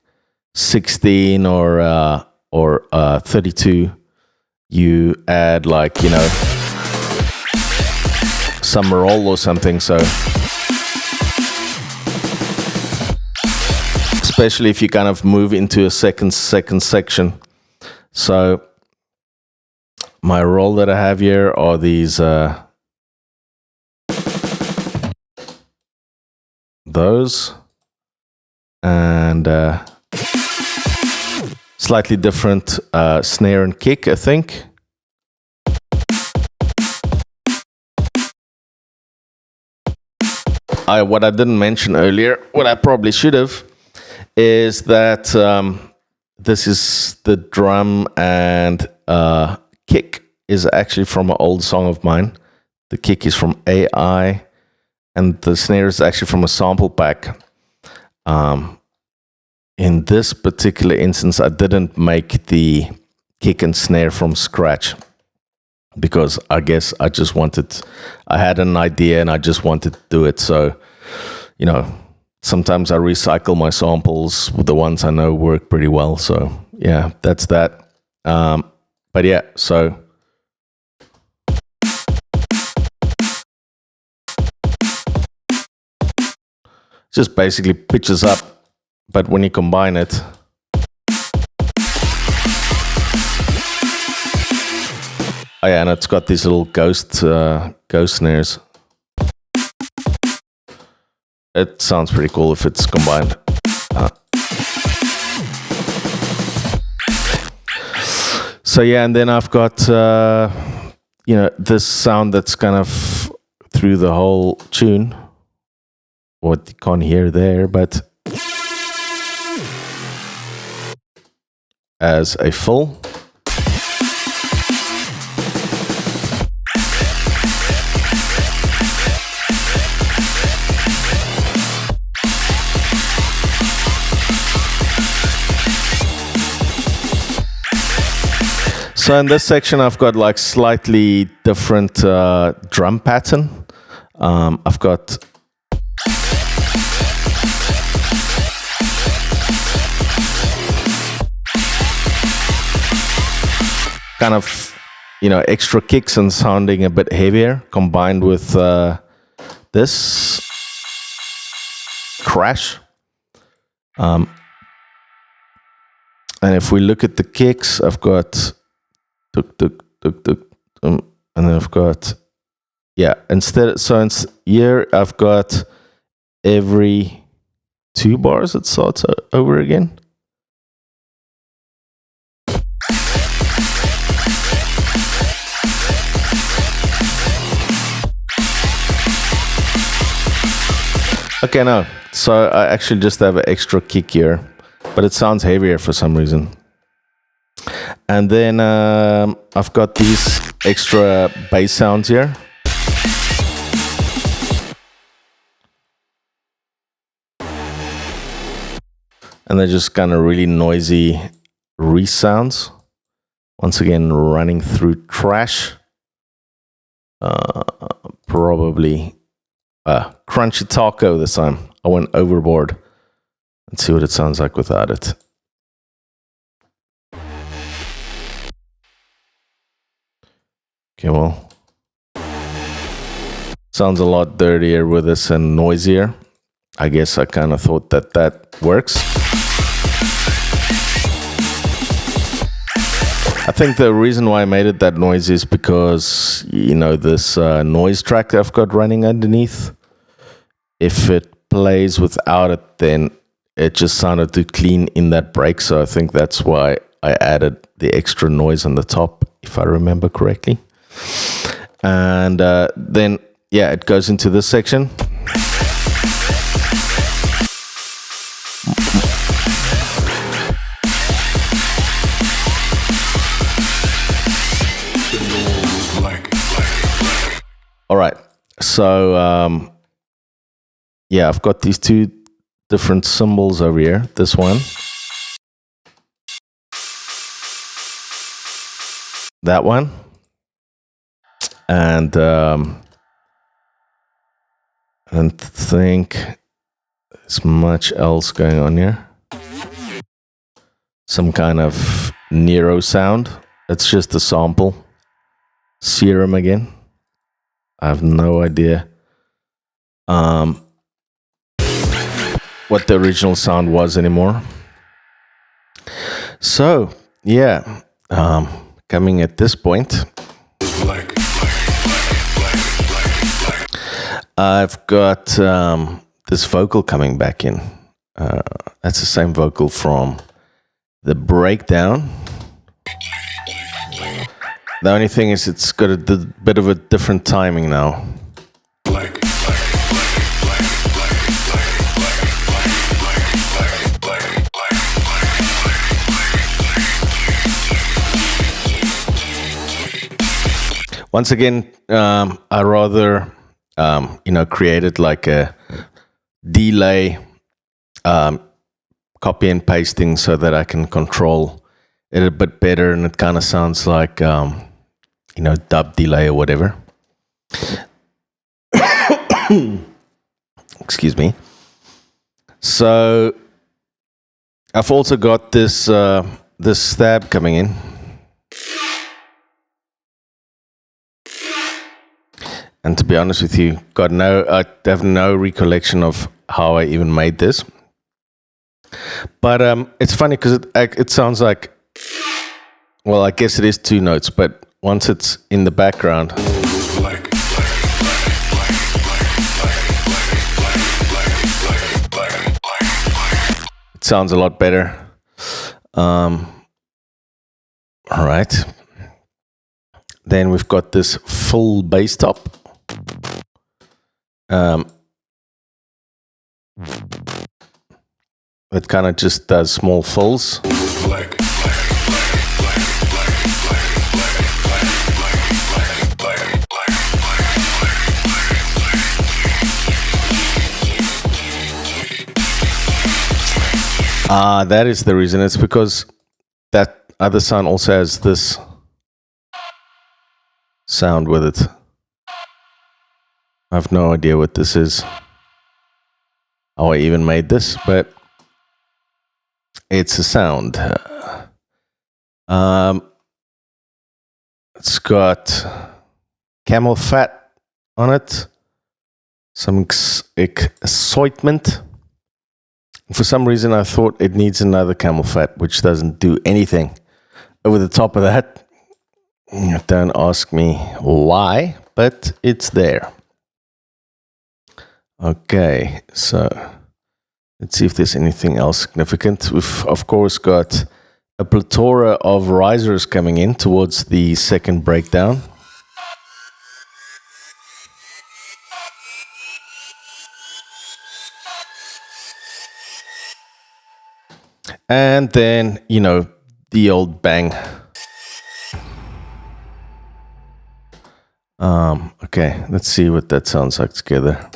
Speaker 1: 16 or 32, you add like some roll or something. So especially if you kind of move into a second section. So my roll that I have here are these those, and slightly different snare and kick, I think. What I didn't mention earlier, what I probably should have, is that this is the drum and kick is actually from an old song of mine. The kick is from AI, and the snare is actually from a sample pack. In this particular instance, I didn't make the kick and snare from scratch because I guess I had an idea and I just wanted to do it. So, sometimes I recycle my samples with the ones I know work pretty well. So yeah, that's that. But yeah, so just basically pitches up, but when you combine it, oh yeah, and it's got these little ghost snares. It sounds pretty cool if it's combined. So yeah, and then I've got this sound that's kind of through the whole tune. What you can't hear there, but as a full. So in this section, I've got like slightly different drum pattern. I've got kind of, extra kicks and sounding a bit heavier combined with this crash. And if we look at the kicks, I've got tuk tuk tuk tuk, and then I've got here I've got every 2 bars it starts over again. Okay, no. So I actually just have an extra kick here, but it sounds heavier for some reason. And then I've got these extra bass sounds here. And they're just kind of really noisy reese sounds. Once again, running through trash. Probably Crunchy Taco this time. I went overboard. Let's see what it sounds like without it. Okay, well, sounds a lot dirtier with this and noisier. I guess I kind of thought that works. I think the reason why I made it that noisy is because, this noise track that I've got running underneath, if it plays without it, then it just sounded too clean in that break. So I think that's why I added the extra noise on the top, if I remember correctly. And then, it goes into this section. All right, so I've got these 2 different cymbals over here. This one, that one, and I don't think there's much else going on here. Some kind of Nero sound. It's just a sample. Serum again. I have no idea what the original sound was anymore. So, coming at this point, I've got this vocal coming back in. That's the same vocal from the breakdown. The only thing is it's got a bit of a different timing now. Once again, I rather, created like a delay, copy and pasting so that I can control it a bit better, and it kind of sounds like, dub delay or whatever. Excuse me. So I've also got this stab coming in. And to be honest with you, I have no recollection of how I even made this. But it's funny because it sounds like, well, I guess it is 2 notes, but once it's in the background, it sounds a lot better. All right. Then we've got this full bass top. It kind of just does small fills. That is the reason. It's because that other sound also has this sound with it. I have no idea what this is, how I even made this, but it's a sound. It's got camel fat on it, some excitement. For some reason, I thought it needs another camel fat, which doesn't do anything over the top of that. Don't ask me why, but it's there. Okay, so let's see if there's anything else significant. We've, of course, got a plethora of risers coming in towards the second breakdown. And then, you know, the old bang. Okay, let's see what that sounds like together.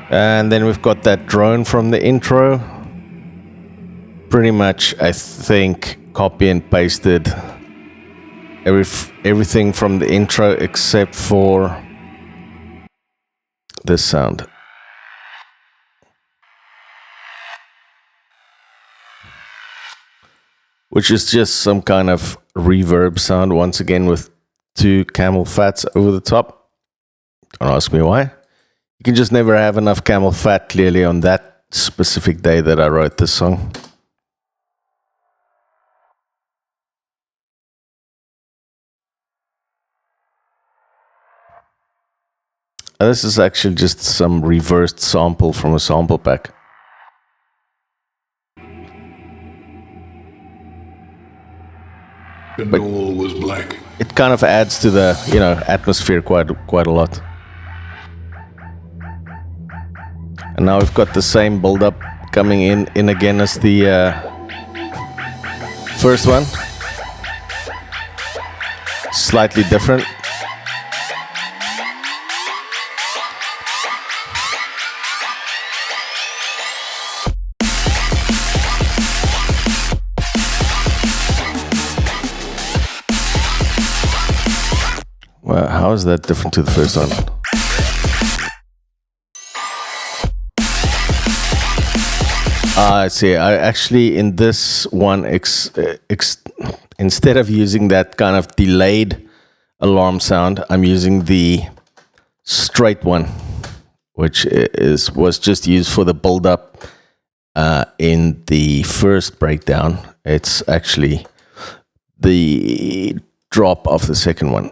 Speaker 1: And then we've got that drone from the intro. Pretty much, I think, copy and pasted everything from the intro except for this sound. Which is just some kind of reverb sound, once again with two camel fats over the top. Don't ask me why. You can just never have enough camel fat, clearly, on that specific day that I wrote this song. This is actually just some reversed sample from a sample pack.
Speaker 2: And all was black.
Speaker 1: It kind of adds to the, you know, atmosphere quite a lot. And now we've got the same build-up coming in again as the first one. Slightly different. Well, how is that different to the first one? I see. I actually, in this one, instead of using that kind of delayed alarm sound, I'm using the straight one, which was just used for the build-up in the first breakdown. It's actually the drop of the second one.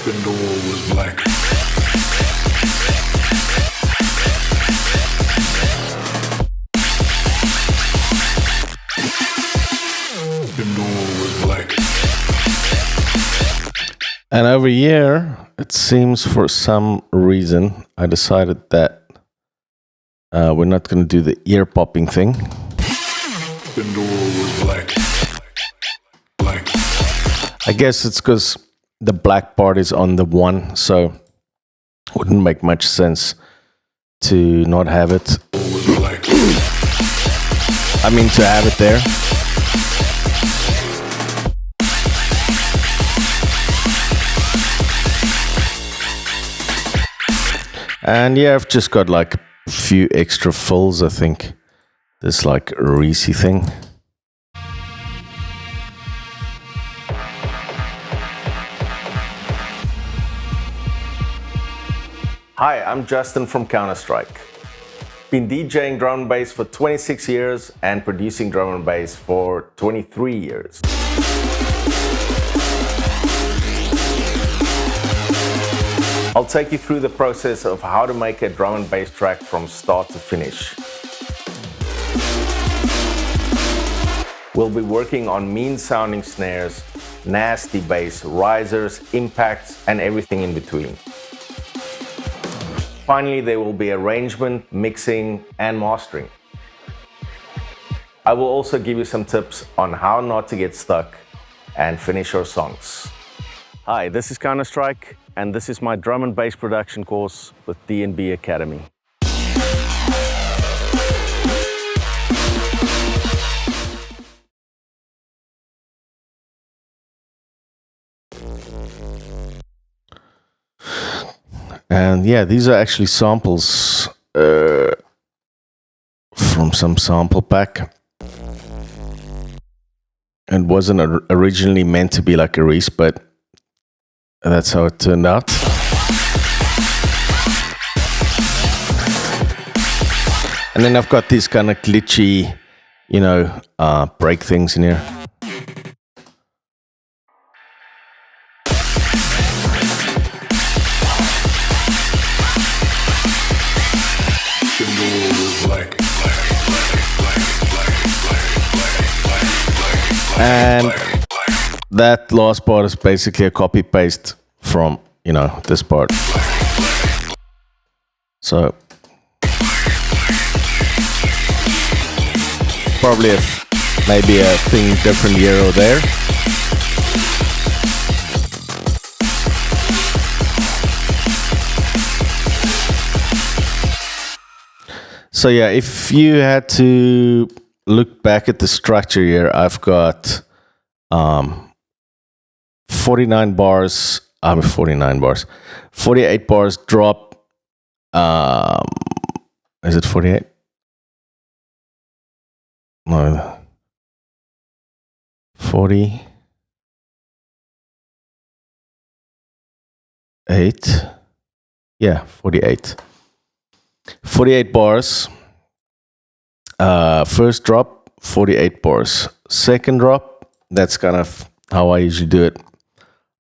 Speaker 2: And all was black. And all was black.
Speaker 1: And over here, it seems for some reason, I decided that we're not going to do the ear popping thing.
Speaker 2: And all was black. Black.
Speaker 1: I guess it's because the black part is on the one, so it wouldn't make much sense to not have it.
Speaker 2: All was black.
Speaker 1: I mean, to have it there. And yeah, I've just got like a few extra fills, I think. this like reese thing. Hi, I'm Justin from Counterstrike. Been DJing drum and bass for 26 years and producing drum and bass for 23 years. I'll take you through the process of how to make a drum and bass track from start to finish. We'll be working on mean sounding snares, nasty bass, risers, impacts, and everything in between. Finally, there will be arrangement, mixing, and mastering. I will also give you some tips on how not to get stuck and finish your songs. Hi, this is Counterstrike, and this is my drum and bass production course with DNB Academy. And yeah, these are actually samples from some sample pack. It wasn't originally meant to be like a reese, but that's how it turned out. And then I've got these kind of glitchy, you know, break things in here. And that last part is basically a copy paste from, you know, this part. So probably maybe a thing different here or there. So yeah, if you had to look back at the structure here, I've got 48 bars drop. Is it 48? No, 48. Yeah, 48. 48 bars. First drop, 48 bars. Second drop, that's kind of how I usually do it.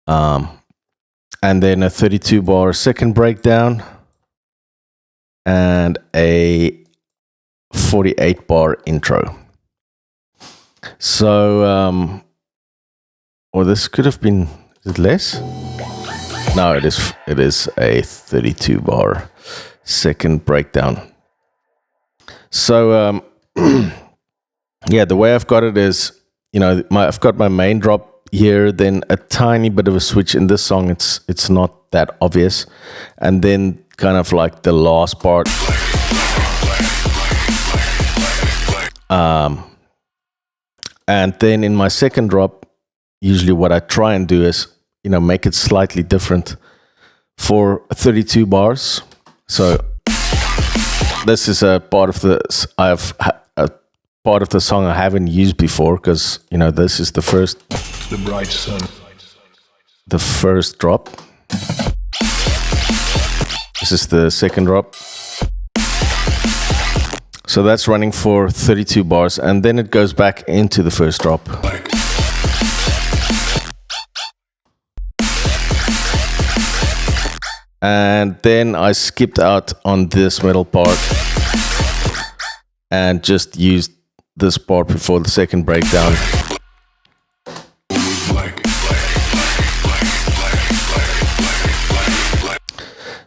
Speaker 1: And then a 32 bar second breakdown and a 48 bar intro. So, or this could have been, is it less? No, it is a 32 bar second breakdown. So, yeah, the way I've got it is, you know, I've got my main drop here, then a tiny bit of a switch. In this song, it's not that obvious. And then kind of like the last part. And then in my second drop, usually what I try and do is, you know, make it slightly different for 32 bars. So this is a part of the part of the song I haven't used before, because, you know, this is the first drop. This is the second drop. So that's running for 32 bars, and then it goes back into the first drop. And then I skipped out on this middle part and just used this part before the second breakdown.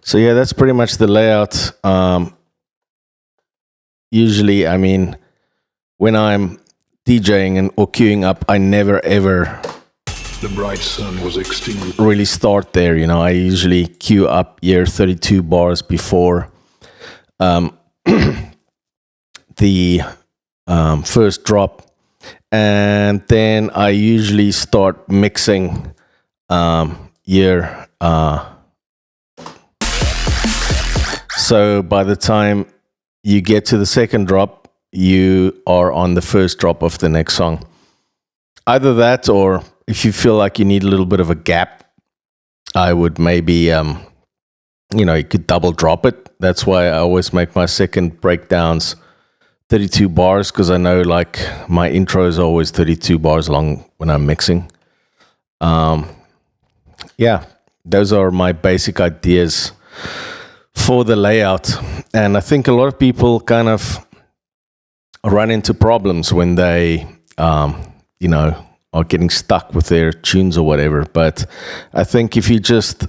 Speaker 1: So yeah, that's pretty much the layout. Usually, I mean, when I'm DJing or queuing up, I never ever
Speaker 2: the bright sun was extinguished.
Speaker 1: Really start there, you know. I usually queue up here 32 bars before the first drop, and then I usually start mixing here. So by the time you get to the second drop, you are on the first drop of the next song. Either that, or if you feel like you need a little bit of a gap, I would maybe, you could double drop it. That's why I always make my second breakdowns 32 bars, because I know like my intro is always 32 bars long when I'm mixing. Yeah, those are my basic ideas for the layout. And I think a lot of people kind of run into problems when they, are getting stuck with their tunes or whatever. But I think if you just,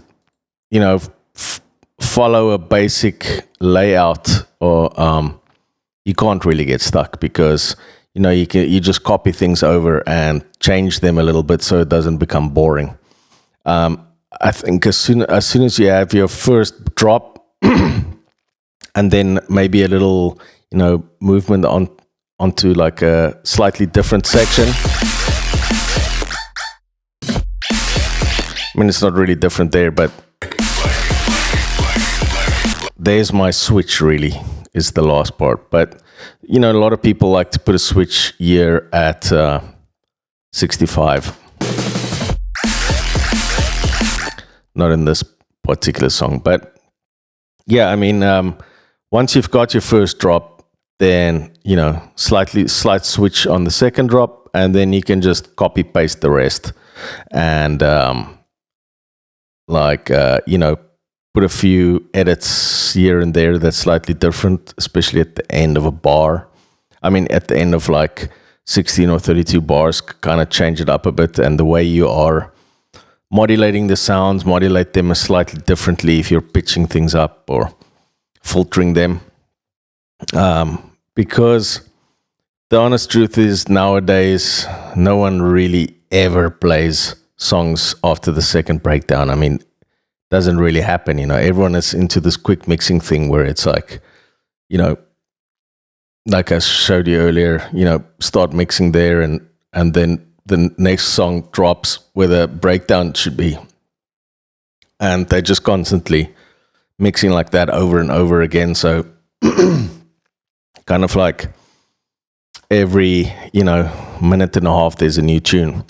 Speaker 1: follow a basic layout, or you can't really get stuck, because you just copy things over and change them a little bit so it doesn't become boring. I think as soon as you have your first drop, and then maybe a little movement onto like a slightly different section. I mean, it's not really different there, but there's my switch, really, is the last part. But, a lot of people like to put a switch here at 65. Not in this particular song, but yeah, I mean, once you've got your first drop, then, slight switch on the second drop, and then you can just copy paste the rest. And, put a few edits here and there that's slightly different, especially at the end of a bar. I mean, at the end of like 16 or 32 bars, kind of change it up a bit. And the way you are modulating the sounds, modulate them slightly differently if you're pitching things up or filtering them. Because the honest truth is, nowadays, no one really ever plays songs after the second breakdown. I mean, doesn't really happen, everyone is into this quick mixing thing where it's like, like I showed you earlier, start mixing there, and then the next song drops where the breakdown should be, and they're just constantly mixing like that over and over again. So kind of like every minute and a half there's a new tune.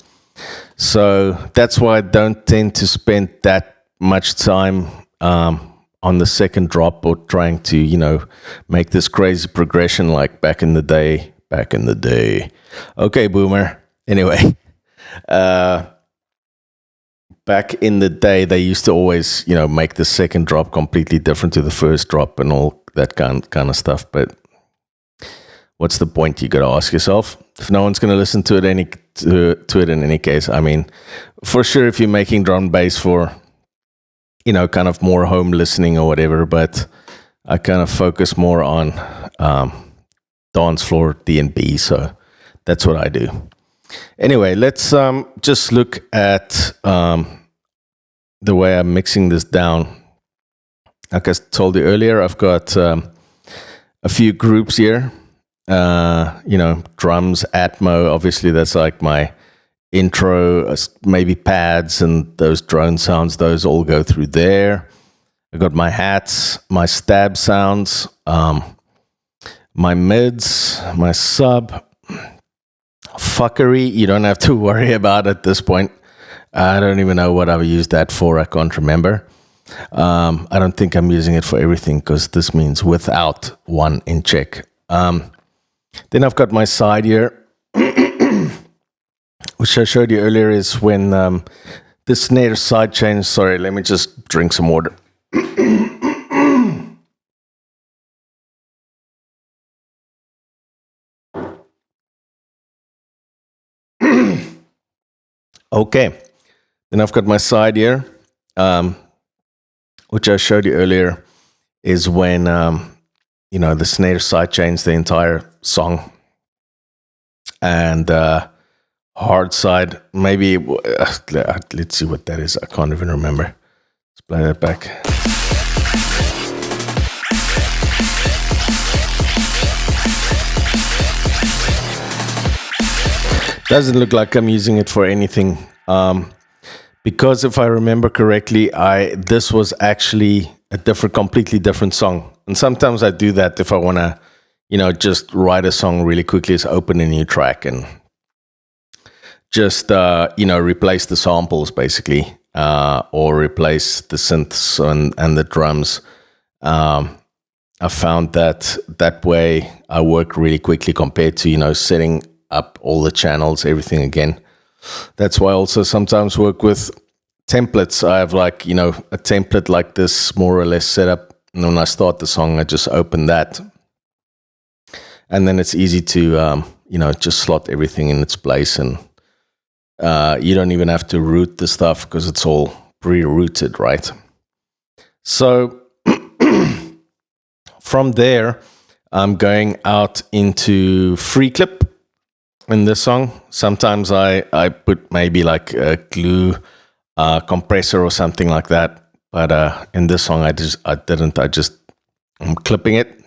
Speaker 1: So that's why I don't tend to spend that much time on the second drop, or trying to make this crazy progression like back in the day. Okay, boomer. Anyway, back in the day, they used to always make the second drop completely different to the first drop and all that kind of stuff. But what's the point? You got to ask yourself. If no one's going to listen to it in any case, I mean, for sure, if you're making drum and bass for kind of more home listening or whatever, but I kind of focus more on dance floor DNB, so that's what I do. Anyway, let's just look at the way I'm mixing this down. Like I told you earlier, I've got a few groups here. Drums, Atmo, obviously that's like my intro, maybe pads and those drone sounds, those all go through there. I got my hats, my stab sounds, my mids, my sub. Fuckery, you don't have to worry about at this point. I don't even know what I've used that for. I can't remember. I don't think I'm using it for everything, because this means without one in check. Then I've got my side here, which I showed you earlier, is when the snare side change. Sorry, let me just drink some water. Okay, then I've got my side here, which I showed you earlier, is when the snare side chains the entire song, and hard side, maybe, let's see what that is. I can't even remember. Let's play that back. Doesn't look like I'm using it for anything, because if I remember correctly, this was actually a completely different song. And sometimes I do that if I want to, just write a song really quickly is open a new track and just, replace the samples basically, or replace the synths and the drums. I found that way I work really quickly compared to, setting up all the channels, everything again. That's why I also sometimes work with templates. I have a template like this more or less set up. And when I start the song, I just open that. And then it's easy to, just slot everything in its place. And you don't even have to root the stuff because it's all pre-rooted, right? So from there, I'm going out into free clip in this song. Sometimes I put maybe like a glue compressor or something like that. But in this song, I'm clipping it.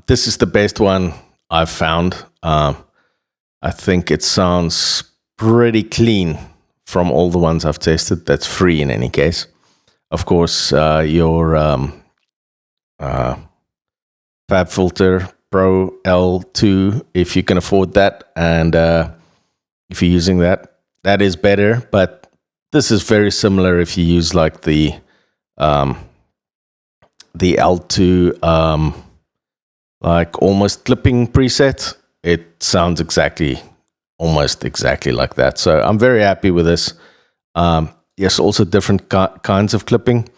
Speaker 1: This is the best one I've found. I think it sounds pretty clean from all the ones I've tested. That's free in any case. Of course, your FabFilter Pro L2, if you can afford that, and if you're using that is better. But this is very similar if you use like the L2 like almost clipping preset. It sounds almost exactly like that. So I'm very happy with this. Yes, also different kinds of clipping.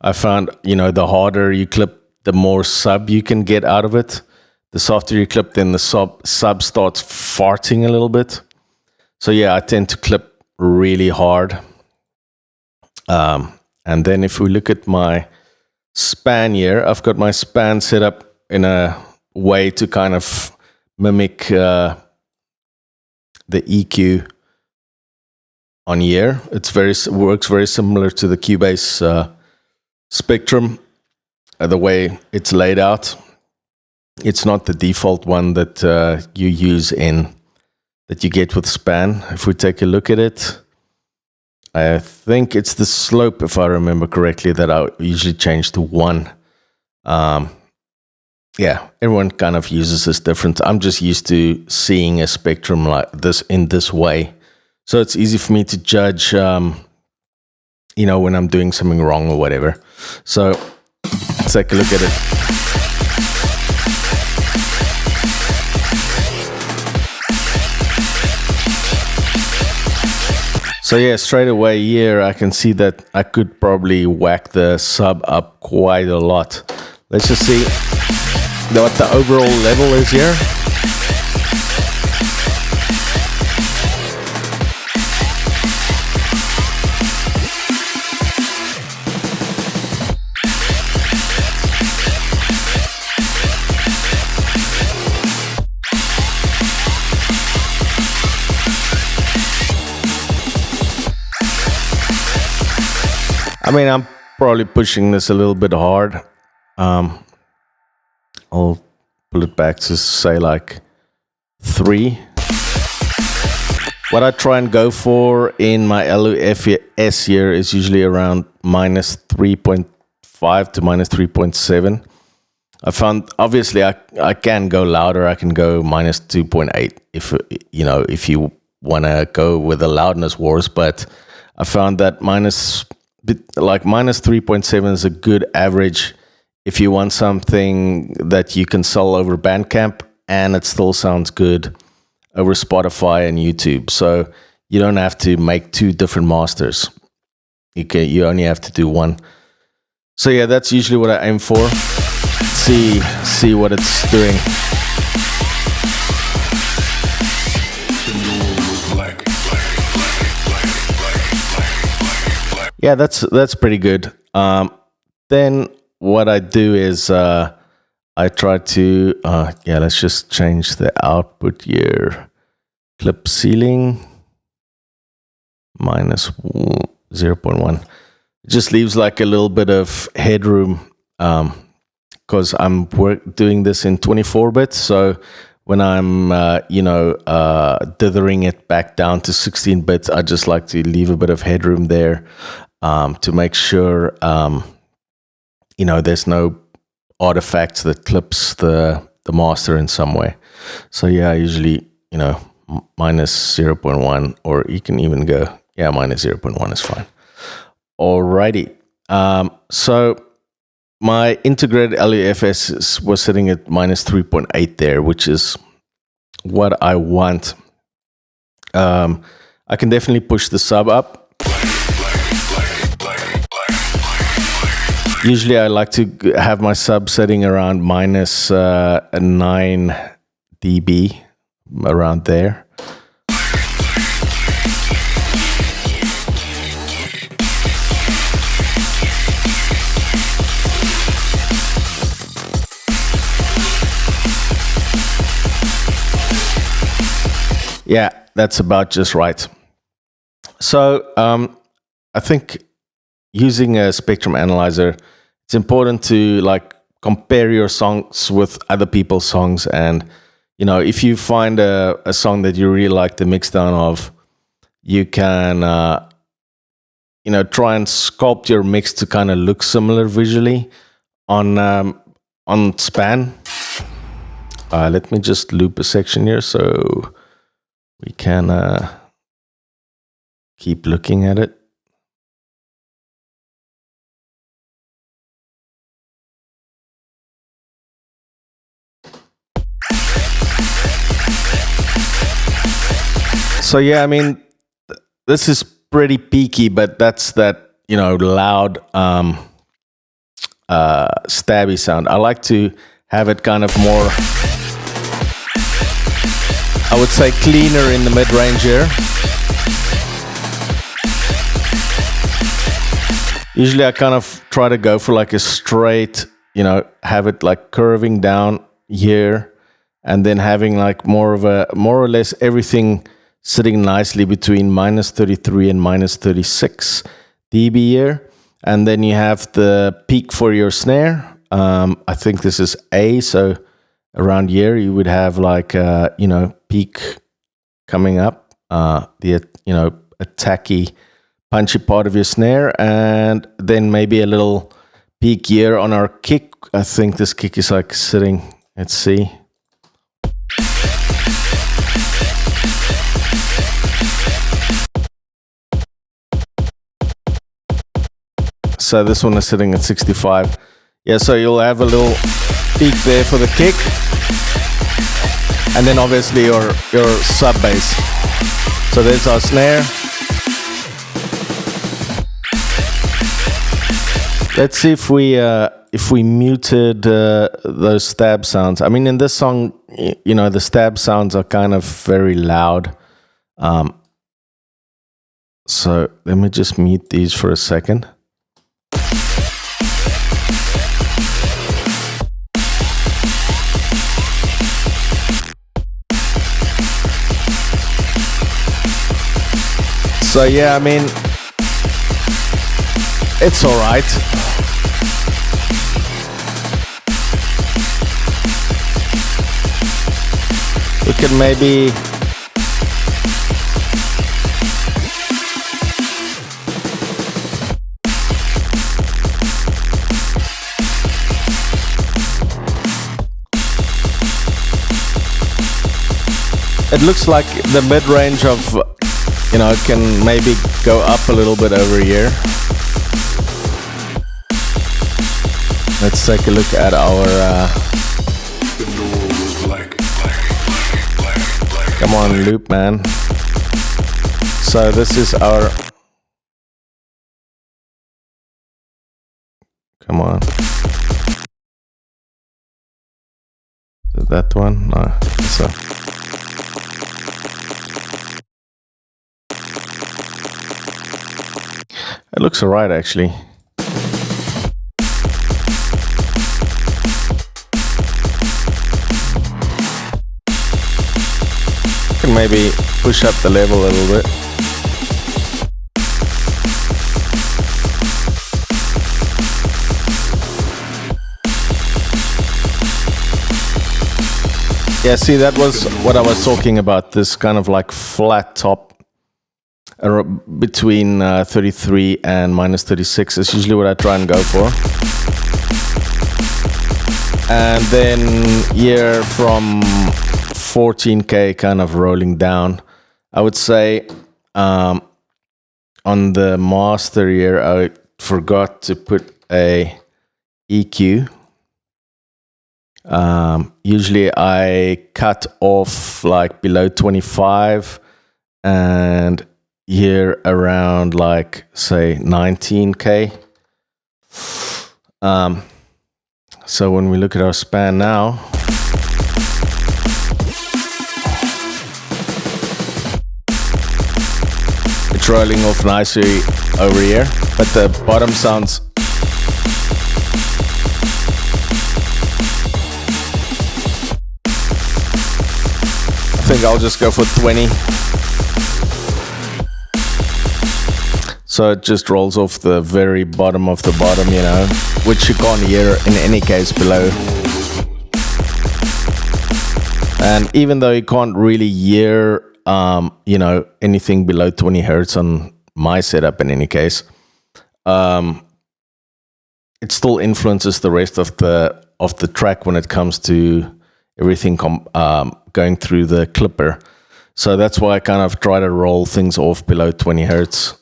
Speaker 1: I found, the harder you clip, the more sub you can get out of it. The softer you clip, then the sub starts farting a little bit. So yeah, I tend to clip really hard. And then if we look at my span here, I've got my span set up in a way to kind of mimic the EQ on here. Works very similar to the Cubase Spectrum, the way it's laid out. It's not the default one that you use that you get with span. If we take a look at it, I think it's the slope, if I remember correctly, that I usually change to 1. Yeah, everyone kind of uses this different. I'm just used to seeing a spectrum like this in this way. So it's easy for me to judge, when I'm doing something wrong or whatever. So let's take a look at it. So yeah, straight away here, I can see that I could probably whack the sub up quite a lot. Let's just see what the overall level is here. I mean, I'm probably pushing this a little bit hard. I'll pull it back to say like 3. What I try and go for in my LUFS here is usually around minus 3.5 to minus 3.7. I found obviously I can go louder. I can go minus 2.8 if you want to go with the loudness wars, but I found that minus 3.7 is a good average if you want something that you can sell over Bandcamp and it still sounds good over Spotify and YouTube. So you don't have to make 2 different masters. You only have to do 1. So yeah, that's usually what I aim for. See what it's doing. Yeah, that's pretty good. Then what I do is I try to let's just change the output here. Clip ceiling minus 0.1. It just leaves like a little bit of headroom because I'm doing this in 24-bit. So when I'm dithering it back down to 16-bit, I just like to leave a bit of headroom there to make sure there's no artifact that clips the master in some way. So yeah, usually, you know, minus 0.1, or you can even go, yeah, minus 0.1 is fine. Alrighty. So my integrated LUFS was sitting at minus 3.8 there, which is what I want. I can definitely push the sub up. Usually I like to have my sub setting around minus 9 dB, around there. Yeah, that's about just right. So I think using a spectrum analyzer, it's important to like compare your songs with other people's songs. And, you know, if you find a song that you really like the mix down of, you can, you know, try and sculpt your mix to kind of look similar visually on span. Let me just loop a section here so we can keep looking at it. So yeah, I mean, this is pretty peaky, but that's that, you know, loud stabby sound. I like to have it kind of more, I would say, cleaner in the mid-range here. Usually I kind of try to go for like a straight, you know, have it like curving down here, and then having like more or less everything sitting nicely between minus 33 and minus 36 dB here. And then you have the peak for your snare. I think this is A, so around here you would have like, you know, peak coming up, the, you know, attacky, punchy part of your snare, and then maybe a little peak here on our kick. I think this kick is like sitting, let's see. So this one is sitting at 65. Yeah, so you'll have a little peak there for the kick. And then obviously your sub bass. So there's our snare. Let's see if we muted those stab sounds. I mean, in this song, you know, the stab sounds are kind of very loud. So let me just mute these for a second. So yeah, I mean, it's all right. We can maybe it looks like the mid-range of, you know, it can maybe go up a little bit over here. Let's take a look at our come on, loop, man. So this is our, come on. Is it that one? No. So it looks alright, actually. Can maybe push up the level a little bit. Yeah, see, that was what I was talking about, this kind of like flat top between 33 and minus 36 is usually what I try and go for. And then here from 14K kind of rolling down. I would say on the master here, I forgot to put a EQ. Usually I cut off like below 25 and here around like say 19K. So when we look at our span now, it's rolling off nicely over here, but the bottom sounds I think I'll just go for 20. So it just rolls off the very bottom of the bottom, you know, which you can't hear in any case below. And even though you can't really hear, you know, anything below 20 hertz on my setup in any case, it still influences the rest of the track when it comes to everything going through the clipper. So that's why I kind of try to roll things off below 20 hertz.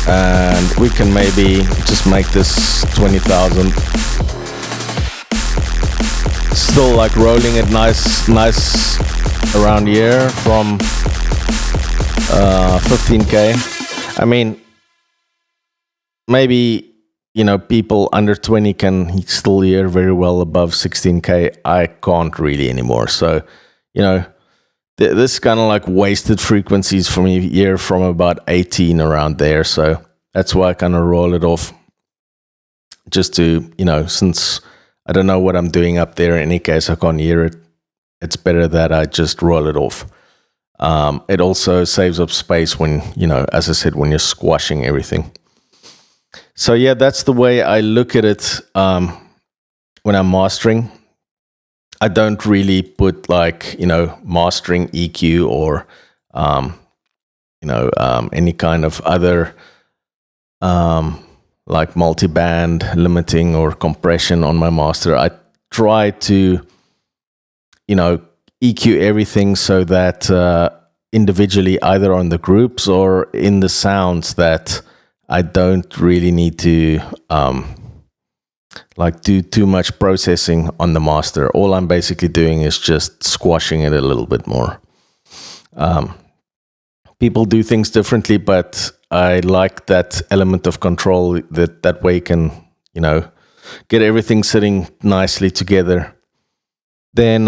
Speaker 1: And we can maybe just make this 20,000. Still like rolling it nice around here from 15K. I mean, maybe, you know, people under 20 can still hear very well above 16K. I can't really anymore. So, you know, this kind of like wasted frequencies for me here from about 18 around there. So that's why I kind of roll it off. Just to, you know, since I don't know what I'm doing up there in any case, I can't hear it. It's better that I just roll it off. It also saves up space when, you know, as I said, when you're squashing everything. So yeah, that's the way I look at it when I'm mastering. I don't really put like, you know, mastering EQ or, you know, any kind of other like multi-band limiting or compression on my master. I try to, you know, EQ everything so that individually, either on the groups or in the sounds, that I don't really need to like do too much processing on the master. All I'm basically doing is just squashing it a little bit more. People do things differently, but I like that element of control, that way you can, you know, get everything sitting nicely together. Then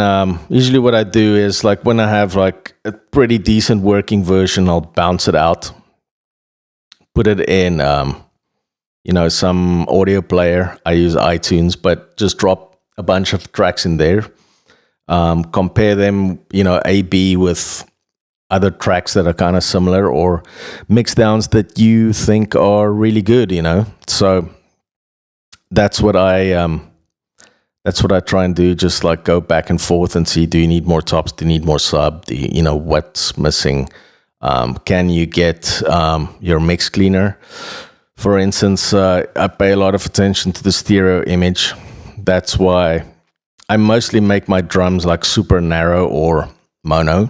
Speaker 1: usually what I do is, like, when I have like a pretty decent working version, I'll bounce it out, put it in you know, some audio player. I use iTunes, but just drop a bunch of tracks in there, compare them, you know, A/B with other tracks that are kind of similar, or mix downs that you think are really good, you know. So that's what I try and do. Just like go back and forth and see, do you need more tops? Do you need more sub? Do you, you know, what's missing? Can you get your mix cleaner? For instance, I pay a lot of attention to the stereo image. That's why I mostly make my drums like super narrow or mono.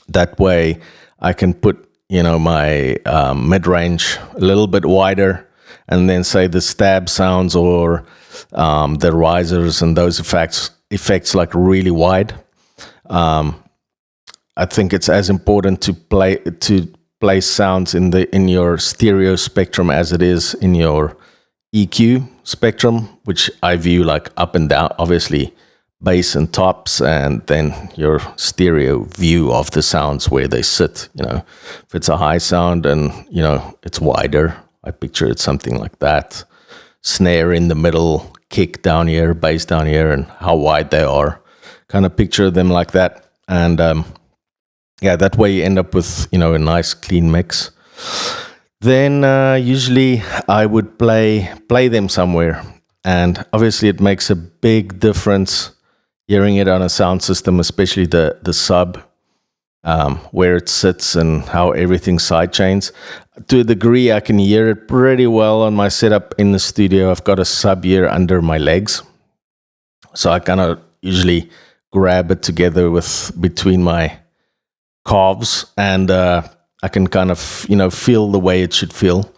Speaker 1: That way I can put, you know, my mid-range a little bit wider, and then say the stab sounds or the risers and those effects like really wide. I think it's as important to play sounds in your stereo spectrum as it is in your EQ spectrum, which I view like up and down, obviously bass and tops, and then your stereo view of the sounds where they sit. You know, if it's a high sound and, you know, it's wider, I picture it something like that. Snare in the middle, kick down here, bass down here, and how wide they are. Kind of picture them like that. And yeah, that way you end up with, you know, a nice clean mix. Then usually I would play them somewhere, and obviously it makes a big difference hearing it on a sound system, especially the sub. where it sits and how everything sidechains. To a degree, I can hear it pretty well on my setup in the studio. I've got a sub here under my legs, so I kind of usually grab it together with between my calves, and I can kind of feel the way it should feel.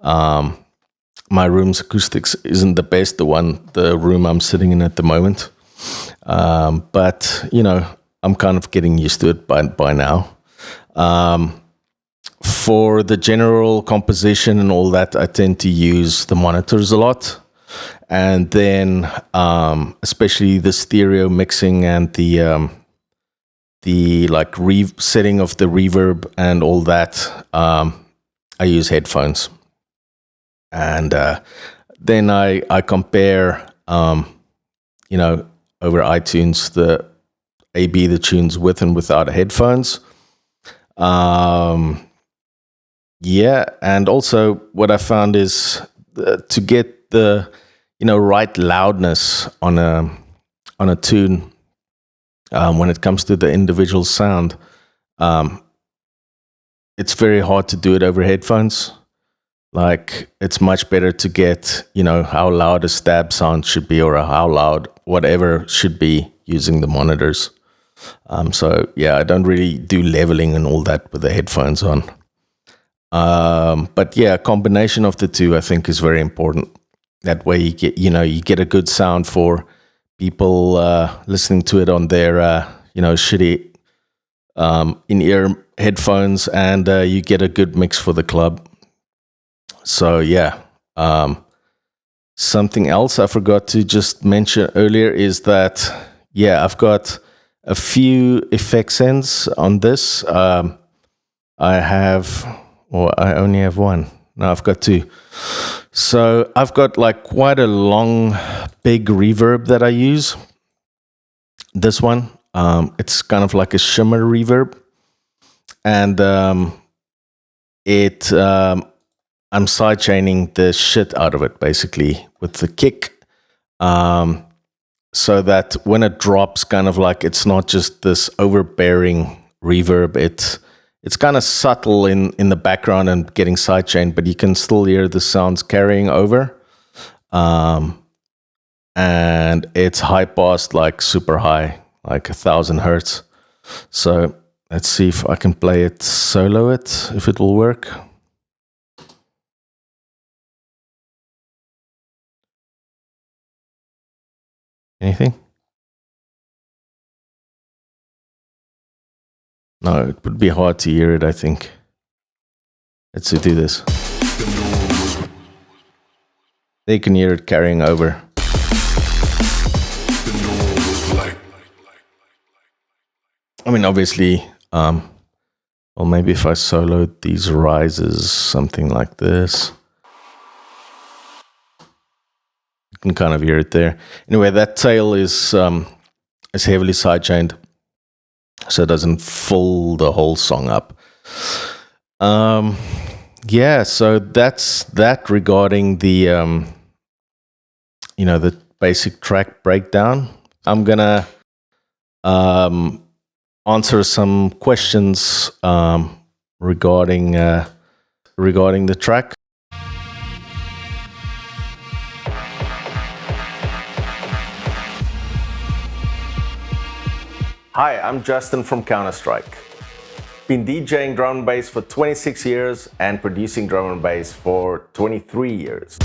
Speaker 1: My room's acoustics isn't the best, the room I'm sitting in at the moment, but I'm kind of getting used to it by now. For the general composition and all that, I tend to use the monitors a lot. And then especially the stereo mixing and the like setting of the reverb and all that, I use headphones. And then I compare, over iTunes, the tunes with and without headphones. And also what I found is to get the right loudness on a tune when it comes to the individual sound. It's very hard to do it over headphones. Like, it's much better to get how loud a stab sound should be, or how loud whatever should be, using the monitors. So I don't really do leveling and all that with the headphones on. But a combination of the two, I think, is very important. That way you get a good sound for people listening to it on their shitty in-ear headphones, and you get a good mix for the club. So something else I forgot to just mention earlier is that I've got a few effects ends on this. I only have one. No, I've got two. So I've got like quite a long, big reverb that I use. This one, it's kind of like a shimmer reverb, and I'm sidechaining the shit out of it, basically, with the kick, so that when it drops, kind of like, it's not just this overbearing reverb. It's kind of subtle in the background and getting sidechained, but you can still hear the sounds carrying over. And it's high passed, like super high, like 1,000 hertz. So let's see if I can play it, solo it, if it will work. Anything? No, it would be hard to hear it, I think. Let's do this. They can hear it carrying over. I mean, obviously, well, maybe if I soloed these rises, something like this, you can kind of hear it there. Anyway, that tail is heavily sidechained, so it doesn't fill the whole song up. So that's that regarding the the basic track breakdown. I'm gonna answer some questions regarding the track. Hi, I'm Justin from Counterstrike. Been DJing drum and bass for 26 years and producing drum and bass for 23 years.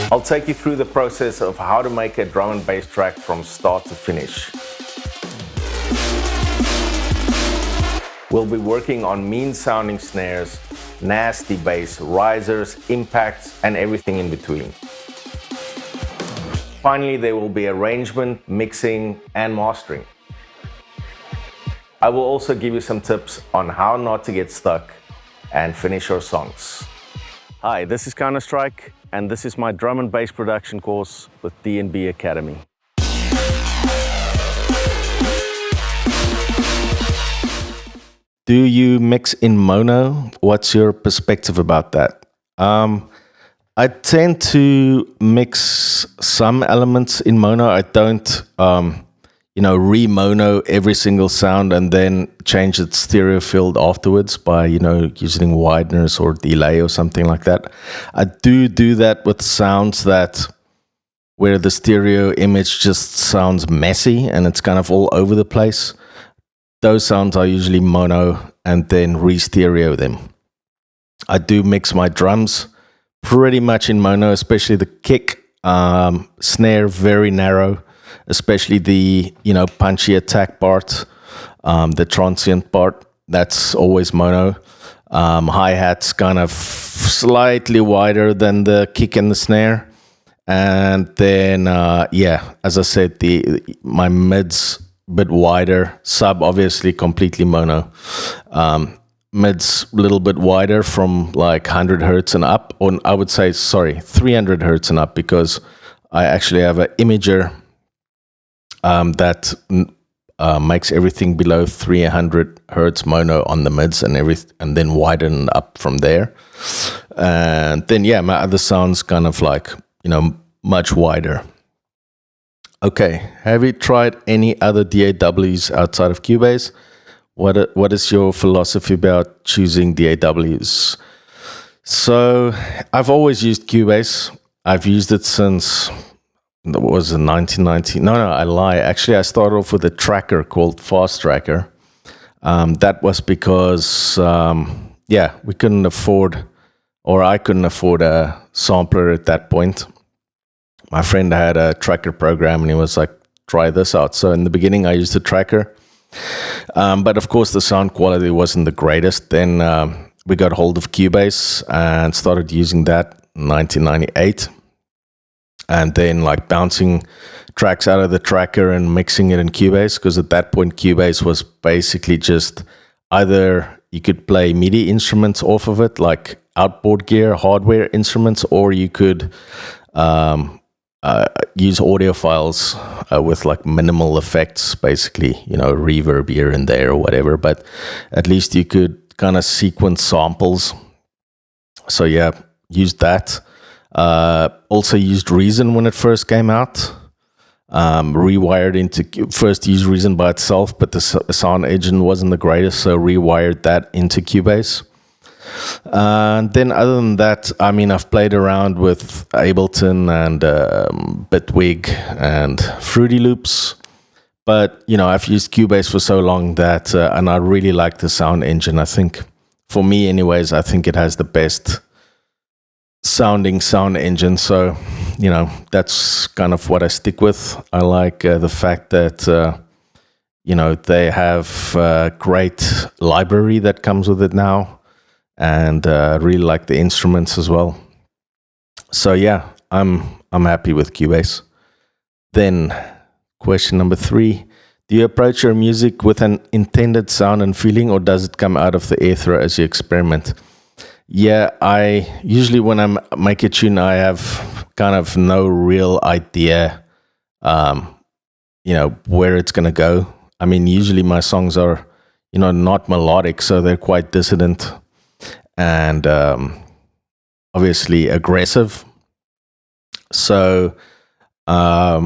Speaker 1: I'll take you through the process of how to make a drum and bass track from start to finish. We'll be working on mean sounding snares, nasty bass, risers, impacts, and everything in between. Finally, there will be arrangement, mixing, and mastering. I will also give you some tips on how not to get stuck and finish your songs. Hi, this is Counterstrike, and this is my drum and bass production course with DNB Academy. Do you mix in mono? What's your perspective about that? I I tend to mix some elements in mono. I don't, re-mono every single sound and then change its stereo field afterwards by, using wideners or delay or something like that. I do that with sounds where the stereo image just sounds messy and it's kind of all over the place. Those sounds I usually mono and then re-stereo them. I do mix my drums pretty much in mono, especially the kick, snare very narrow, especially the punchy attack part, the transient part. That's always mono. Hi-hats kind of slightly wider than the kick and the snare, and then as I said, my mids a bit wider, sub obviously completely mono. Mids a little bit wider from like 100 hertz and up, or I would say 300 hertz and up, because I actually have an imager that makes everything below 300 hertz mono on the mids and then widen up from there. And then my other sounds kind of like much wider. Okay, have you tried any other DAWs outside of Cubase? What is your philosophy about choosing DAWs? So I've always used Cubase. I've used it since, that was in 1990. No, I lie. Actually, I started off with a tracker called Fast Tracker. That was because, we couldn't afford, or I couldn't afford a sampler at that point. My friend had a tracker program and he was like, try this out. So in the beginning, I used the tracker. But of course, the sound quality wasn't the greatest. Then we got hold of Cubase and started using that in 1998. And then like bouncing tracks out of the tracker and mixing it in Cubase, because at that point, Cubase was basically just either you could play MIDI instruments off of it, like outboard gear, hardware instruments, or you could use audio files with like minimal effects, basically, reverb here and there or whatever, but at least you could kind of sequence samples. So used that. Also used Reason when it first came out. Rewired first used Reason by itself, but the sound engine wasn't the greatest, so rewired that into Cubase. And then other than that, I've played around with Ableton and Bitwig and Fruity Loops, but I've used Cubase for so long that and I really like the sound engine. I think, for me anyways, I think it has the best sounding sound engine, so that's kind of what I stick with. I like the fact that they have a great library that comes with it now. And really like the instruments as well. So I'm happy with Cubase. Then question number 3: do you approach your music with an intended sound and feeling, or does it come out of the ether as you experiment? I usually, when I make a tune, I have kind of no real idea, where it's gonna go. Usually my songs are, not melodic, so they're quite dissonant. And obviously aggressive. So I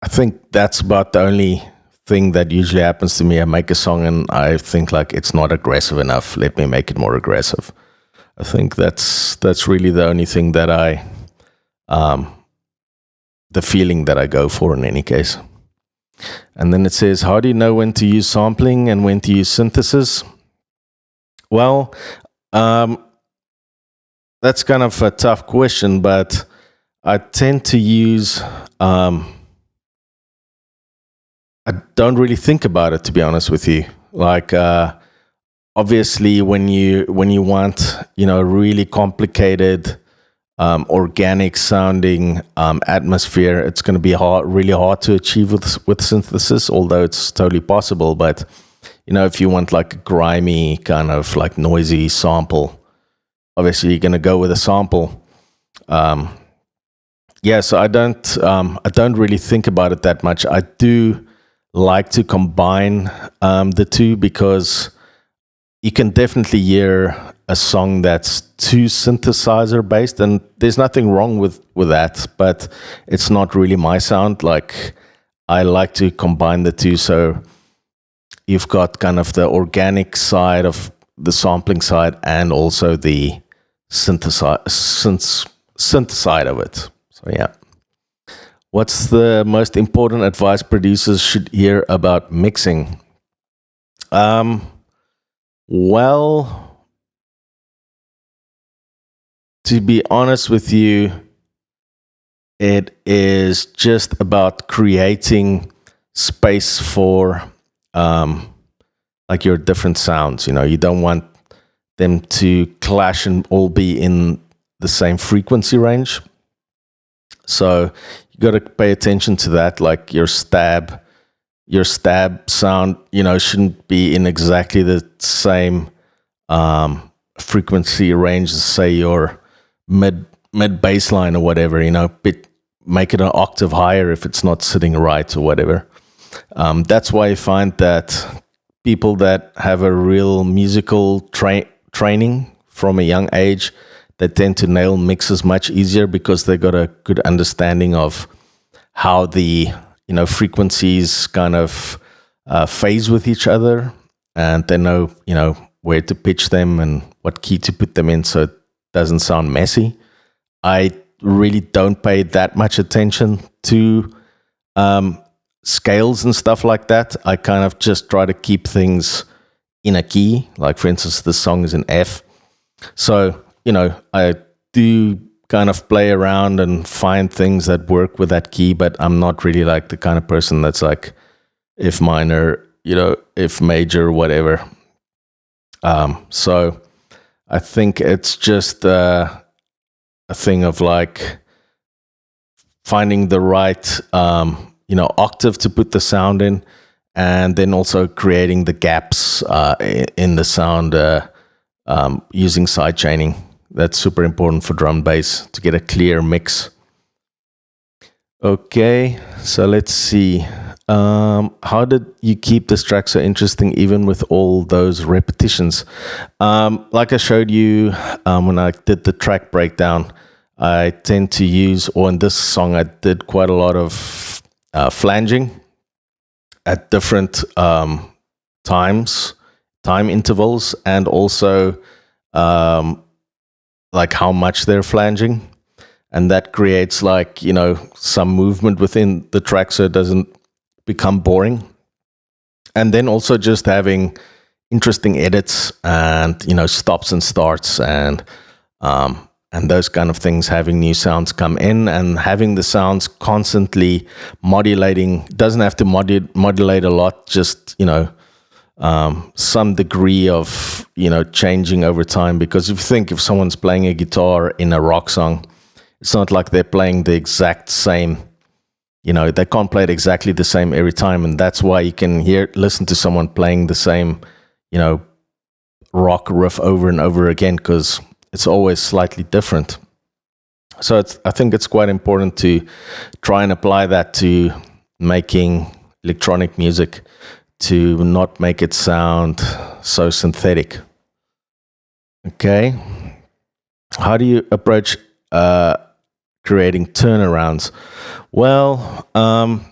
Speaker 1: think that's about the only thing that usually happens to me. I make a song and I think like it's not aggressive enough. Let me make it more aggressive. I think that's really the only thing that the feeling that I go for in any case. And then it says, how do you know when to use sampling and when to use synthesis? Well, that's kind of a tough question, but I tend to use, I don't really think about it, to be honest with you. Like, obviously when you want, really complicated, organic sounding, atmosphere, it's going to be really hard to achieve with synthesis, although it's totally possible. But if you want like a grimy kind of like noisy sample, obviously you're going to go with a sample. So I don't really think about it that much. I do like to combine the two, because you can definitely hear a song that's too synthesizer based, and there's nothing wrong with that, but it's not really my sound. Like, I like to combine the two, so you've got kind of the organic side of the sampling side and also the synth side of it. So yeah. What's the most important advice producers should hear about mixing? Well, to be honest with you, it is just about creating space for like your different sounds. You know, you don't want them to clash and all be in the same frequency range. So you got to pay attention to that. Like your stab sound, you know, shouldn't be in exactly the same frequency range as, say, your mid bass line or whatever. You know, make it an octave higher if it's not sitting right or whatever. That's why I find that people that have a real musical training from a young age, they tend to nail mixes much easier because they got a good understanding of how the, you know, frequencies kind of phase with each other, and they know, you know, where to pitch them and what key to put them in so it doesn't sound messy. I really don't pay that much attention to scales and stuff like that. I kind of just try to keep things in a key. Like, for instance, this song is in F. So, you know, I do kind of play around and find things that work with that key, but I'm not really like the kind of person that's like F minor, you know, F major, whatever. So I think it's just a thing of like finding the right, you know, octave to put the sound in, and then also creating the gaps in the sound using sidechaining. That's super important for drum bass to get a clear mix. Okay, so let's see. How did you keep this track so interesting even with all those repetitions? Like I showed you when I did the track breakdown, I tend to use, or in this song, I did quite a lot of flanging at different time intervals, and also like how much they're flanging, and that creates, like, you know, some movement within the track so it doesn't become boring. And then also just having interesting edits and, you know, stops and starts and those kind of things, having new sounds come in and having the sounds constantly modulating. Doesn't have to modulate a lot, just, you know, some degree of, you know, changing over time. Because if someone's playing a guitar in a rock song, it's not like they're playing the exact same, you know, they can't play it exactly the same every time. And that's why you can listen to someone playing the same, you know, rock riff over and over again, because it's always slightly different. So I think it's quite important to try and apply that to making electronic music, to not make it sound so synthetic. Okay. How do you approach creating turnarounds? Well, to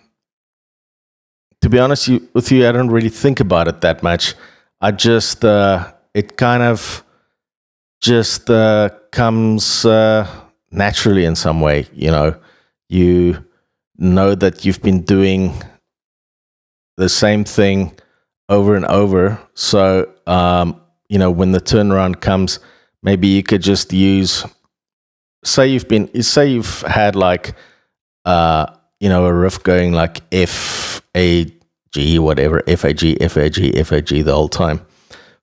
Speaker 1: be honest with you, I don't really think about it that much. I just, it kind of just comes naturally in some way. You know that you've been doing the same thing over and over. So, you know, when the turnaround comes, maybe you could just use, say you've had like, you know, a riff going like F, A, G, whatever, F, A, G, F, A, G, F, A, G the whole time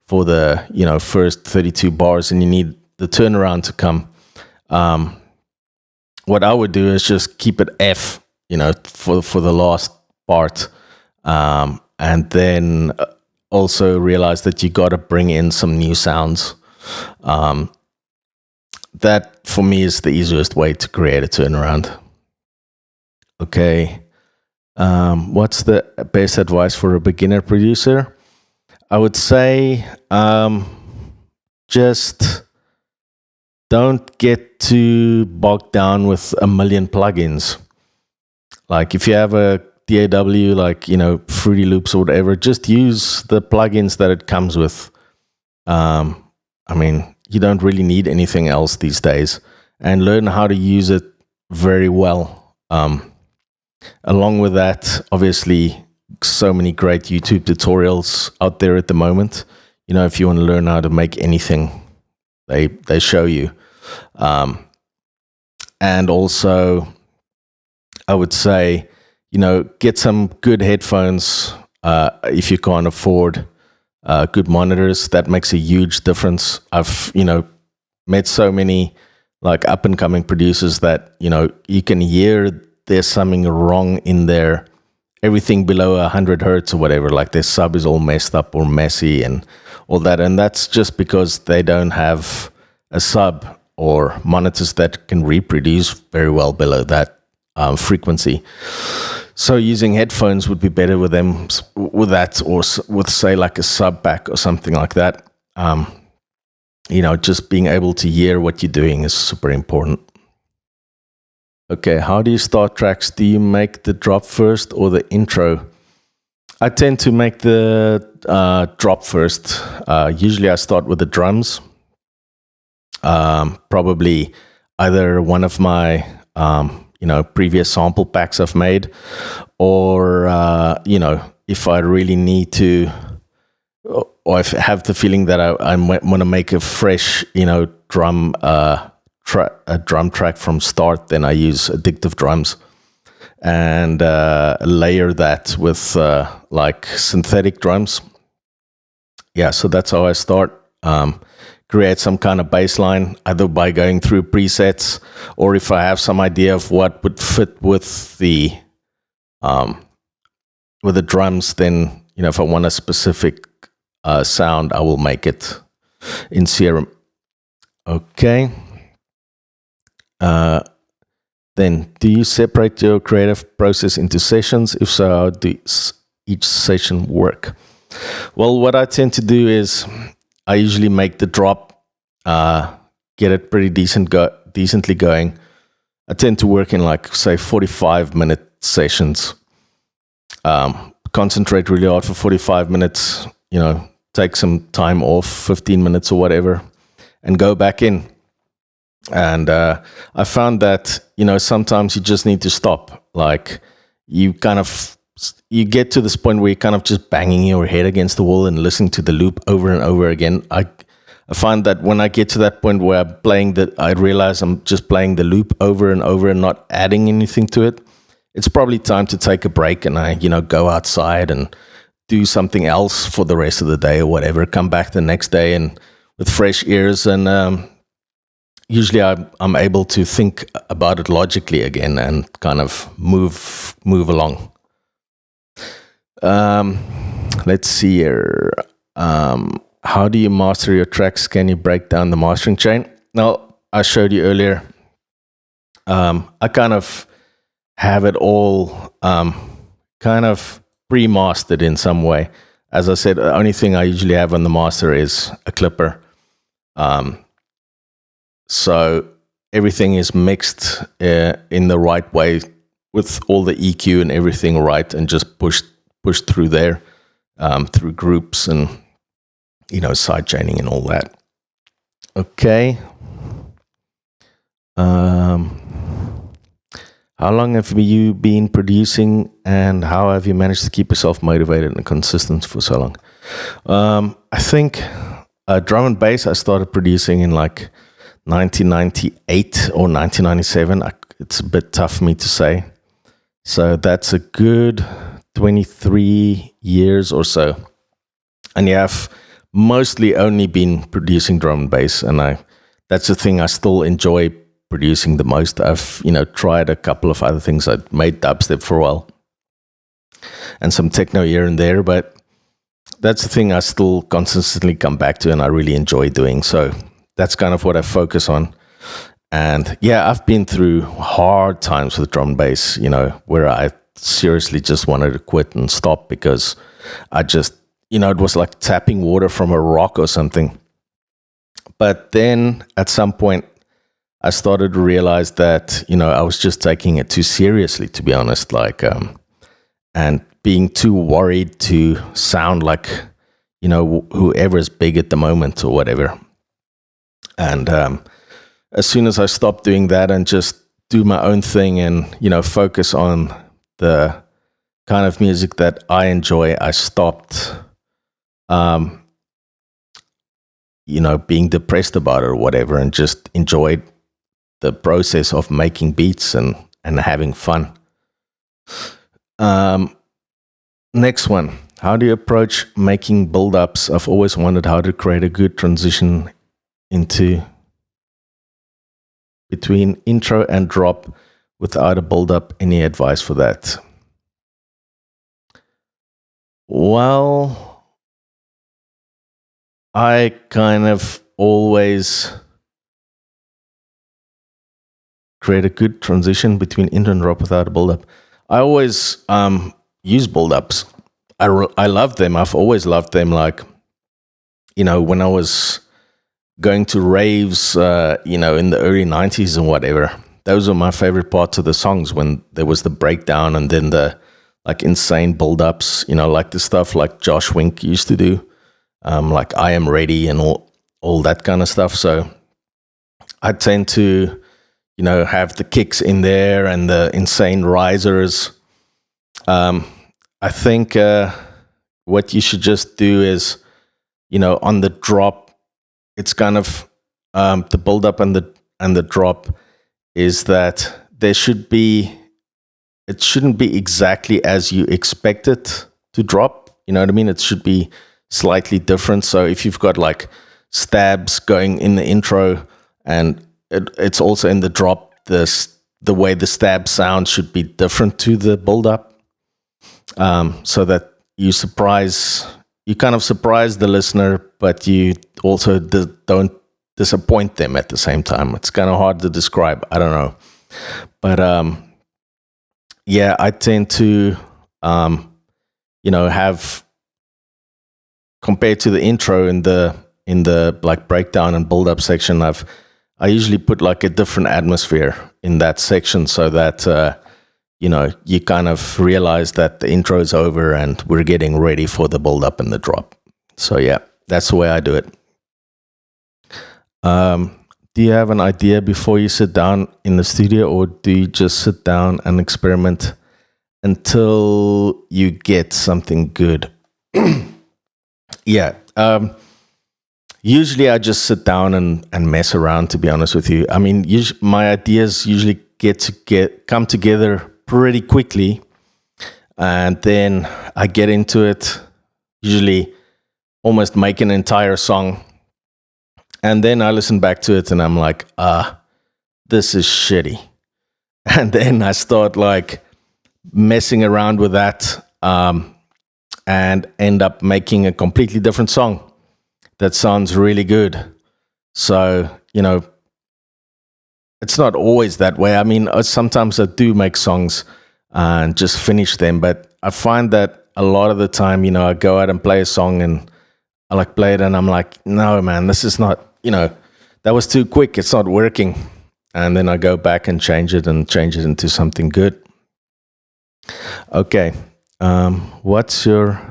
Speaker 1: for the, you know, first 32 bars, and you need the turnaround to come. What I would do is just keep it F, you know, for the last part. And then also realize that you got to bring in some new sounds. That for me is the easiest way to create a turnaround. Okay. What's the best advice for a beginner producer? I would say just don't get too bogged down with a million plugins. Like if you have a DAW, like, Fruity Loops or whatever, just use the plugins that it comes with. You don't really need anything else these days, and learn how to use it very well. Along with that, obviously, so many great YouTube tutorials out there at the moment. If you want to learn how to make anything, they show you. And also, I would say, get some good headphones if you can't afford good monitors. That makes a huge difference. I've, met so many like up and coming producers that, you can hear there's something wrong in there. Everything below 100 hertz or whatever, like their sub is all messed up or messy and all that. And that's just because they don't have a sub or monitors that can reproduce very well below that frequency. So using headphones would be better with them, with that, or with, say, like a sub pack or something like that. Just being able to hear what you're doing is super important. Okay, how do you start tracks? Do you make the drop first or the intro? I tend to make the drop first. Usually I start with the drums. Probably either one of my previous sample packs I've made, or if I really need to, or if I have the feeling that I want to make a fresh drum track from start, then I use Addictive Drums and layer that with like synthetic drums. Yeah, so that's how I start. Create some kind of bass line, either by going through presets, or if I have some idea of what would fit with the drums, then if I want a specific sound, I will make it in Serum. Okay. Then, do you separate your creative process into sessions? If so, how does each session work? Well, what I tend to do is I usually make the drop, get it pretty decently going. I tend to work in like, say, 45-minute sessions. Concentrate really hard for 45 minutes, take some time off, 15 minutes or whatever, and go back in. And I found that, sometimes you just need to stop. Like you get to this point where you're kind of just banging your head against the wall and listening to the loop over and over again. I find that when I get to that point where I'm playing I realize I'm just playing the loop over and over and not adding anything to it. It's probably time to take a break and I, go outside and do something else for the rest of the day or whatever. Come back the next day and with fresh ears, and usually I'm able to think about it logically again and kind of move along. Let's see here. How do you master your tracks? Can you break down the mastering chain? Now, I showed you earlier. I kind of have it all kind of pre-mastered in some way. As I said, the only thing I usually have on the master is a clipper. So everything is mixed in the right way with all the EQ and everything right, and just pushed through there, through groups and sidechaining and all that. Okay. How long have you been producing, and how have you managed to keep yourself motivated and consistent for so long? I think drum and bass I started producing in like 1998 or 1997. It's a bit tough for me to say. So that's a good 23 years or so. And yeah, I've mostly only been producing drum and bass, and that's the thing I still enjoy producing the most. I've tried a couple of other things. I made dubstep for a while and some techno here and there, but that's the thing I still consistently come back to and I really enjoy doing. So that's kind of what I focus on. And yeah, I've been through hard times with drum and bass, where I seriously just wanted to quit and stop because I just, it was like tapping water from a rock or something. But then at some point, I started to realize that, I was just taking it too seriously, to be honest, and being too worried to sound like, whoever's big at the moment or whatever. And as soon as I stopped doing that and just do my own thing and, focus on the kind of music that I enjoy, I stopped, being depressed about it or whatever, and just enjoyed the process of making beats and having fun. Next one. How do you approach making build-ups? I've always wondered how to create a good transition between intro and drop without a build-up. Any advice for that? Well, I kind of always create a good transition between intro and drop without a build-up. I always use build-ups. I love them. I've always loved them. Like, when I was going to raves, in the early 90s and whatever, those were my favorite parts of the songs, when there was the breakdown and then the insane build-ups, like the stuff like Josh Wink used to do, like I Am Ready and all that kind of stuff. So I tend to, have the kicks in there and the insane risers. I think what you should just do is, on the drop, it's kind of the build up and the drop is that it shouldn't be exactly as you expect it to drop. You know what I mean? It should be slightly different. So if you've got like stabs going in the intro and it's also in the drop, the way the stab sound should be different to the build up. So that you kind of surprise the listener, but you also don't disappoint them at the same time. It's kind of hard to describe. I don't know. But I tend to, have, compared to the intro in the like breakdown and build up section, I usually put like a different atmosphere in that section so that, you kind of realize that the intro is over and we're getting ready for the build up and the drop. So yeah, that's the way I do it. Do you have an idea before you sit down in the studio, or do you just sit down and experiment until you get something good? Yeah. Usually I just sit down and mess around, to be honest with you. I mean, my ideas usually come together pretty quickly, and then I get into it, usually almost make an entire song, and then I listen back to it and I'm like, this is shitty. And then I start like messing around with that and end up making a completely different song that sounds really good. So, it's not always that way. I mean, sometimes I do make songs and just finish them, but I find that a lot of the time, I go out and play a song and I like play it and I'm like, no, man, this is not, that was too quick. It's not working. And then I go back and change it into something good. Okay. What's your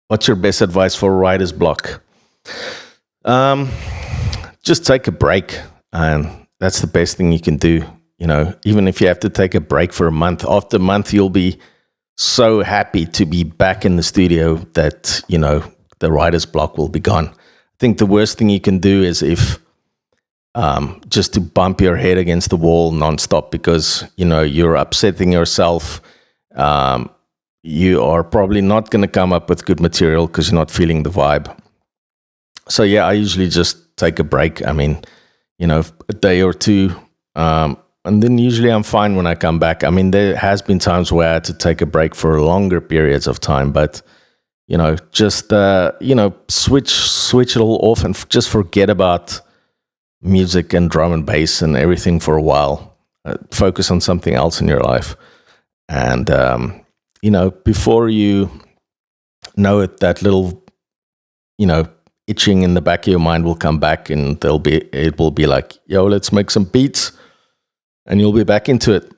Speaker 1: best advice for writer's block? Just take a break, and that's the best thing you can do. Even if you have to take a break for a month, after a month, you'll be so happy to be back in the studio that, the writer's block will be gone. I think the worst thing you can do is if just to bump your head against the wall nonstop because, you're upsetting yourself. You are probably not going to come up with good material because you're not feeling the vibe. So yeah, I usually just take a break. I mean, a day or two, and then usually I'm fine when I come back. I mean, there has been times where I had to take a break for longer periods of time, but just switch it all off and just forget about music and drum and bass and everything for a while. Focus on something else in your life, and before you know it, that little itching in the back of your mind will come back, and it will be like, yo, let's make some beats, and you'll be back into it.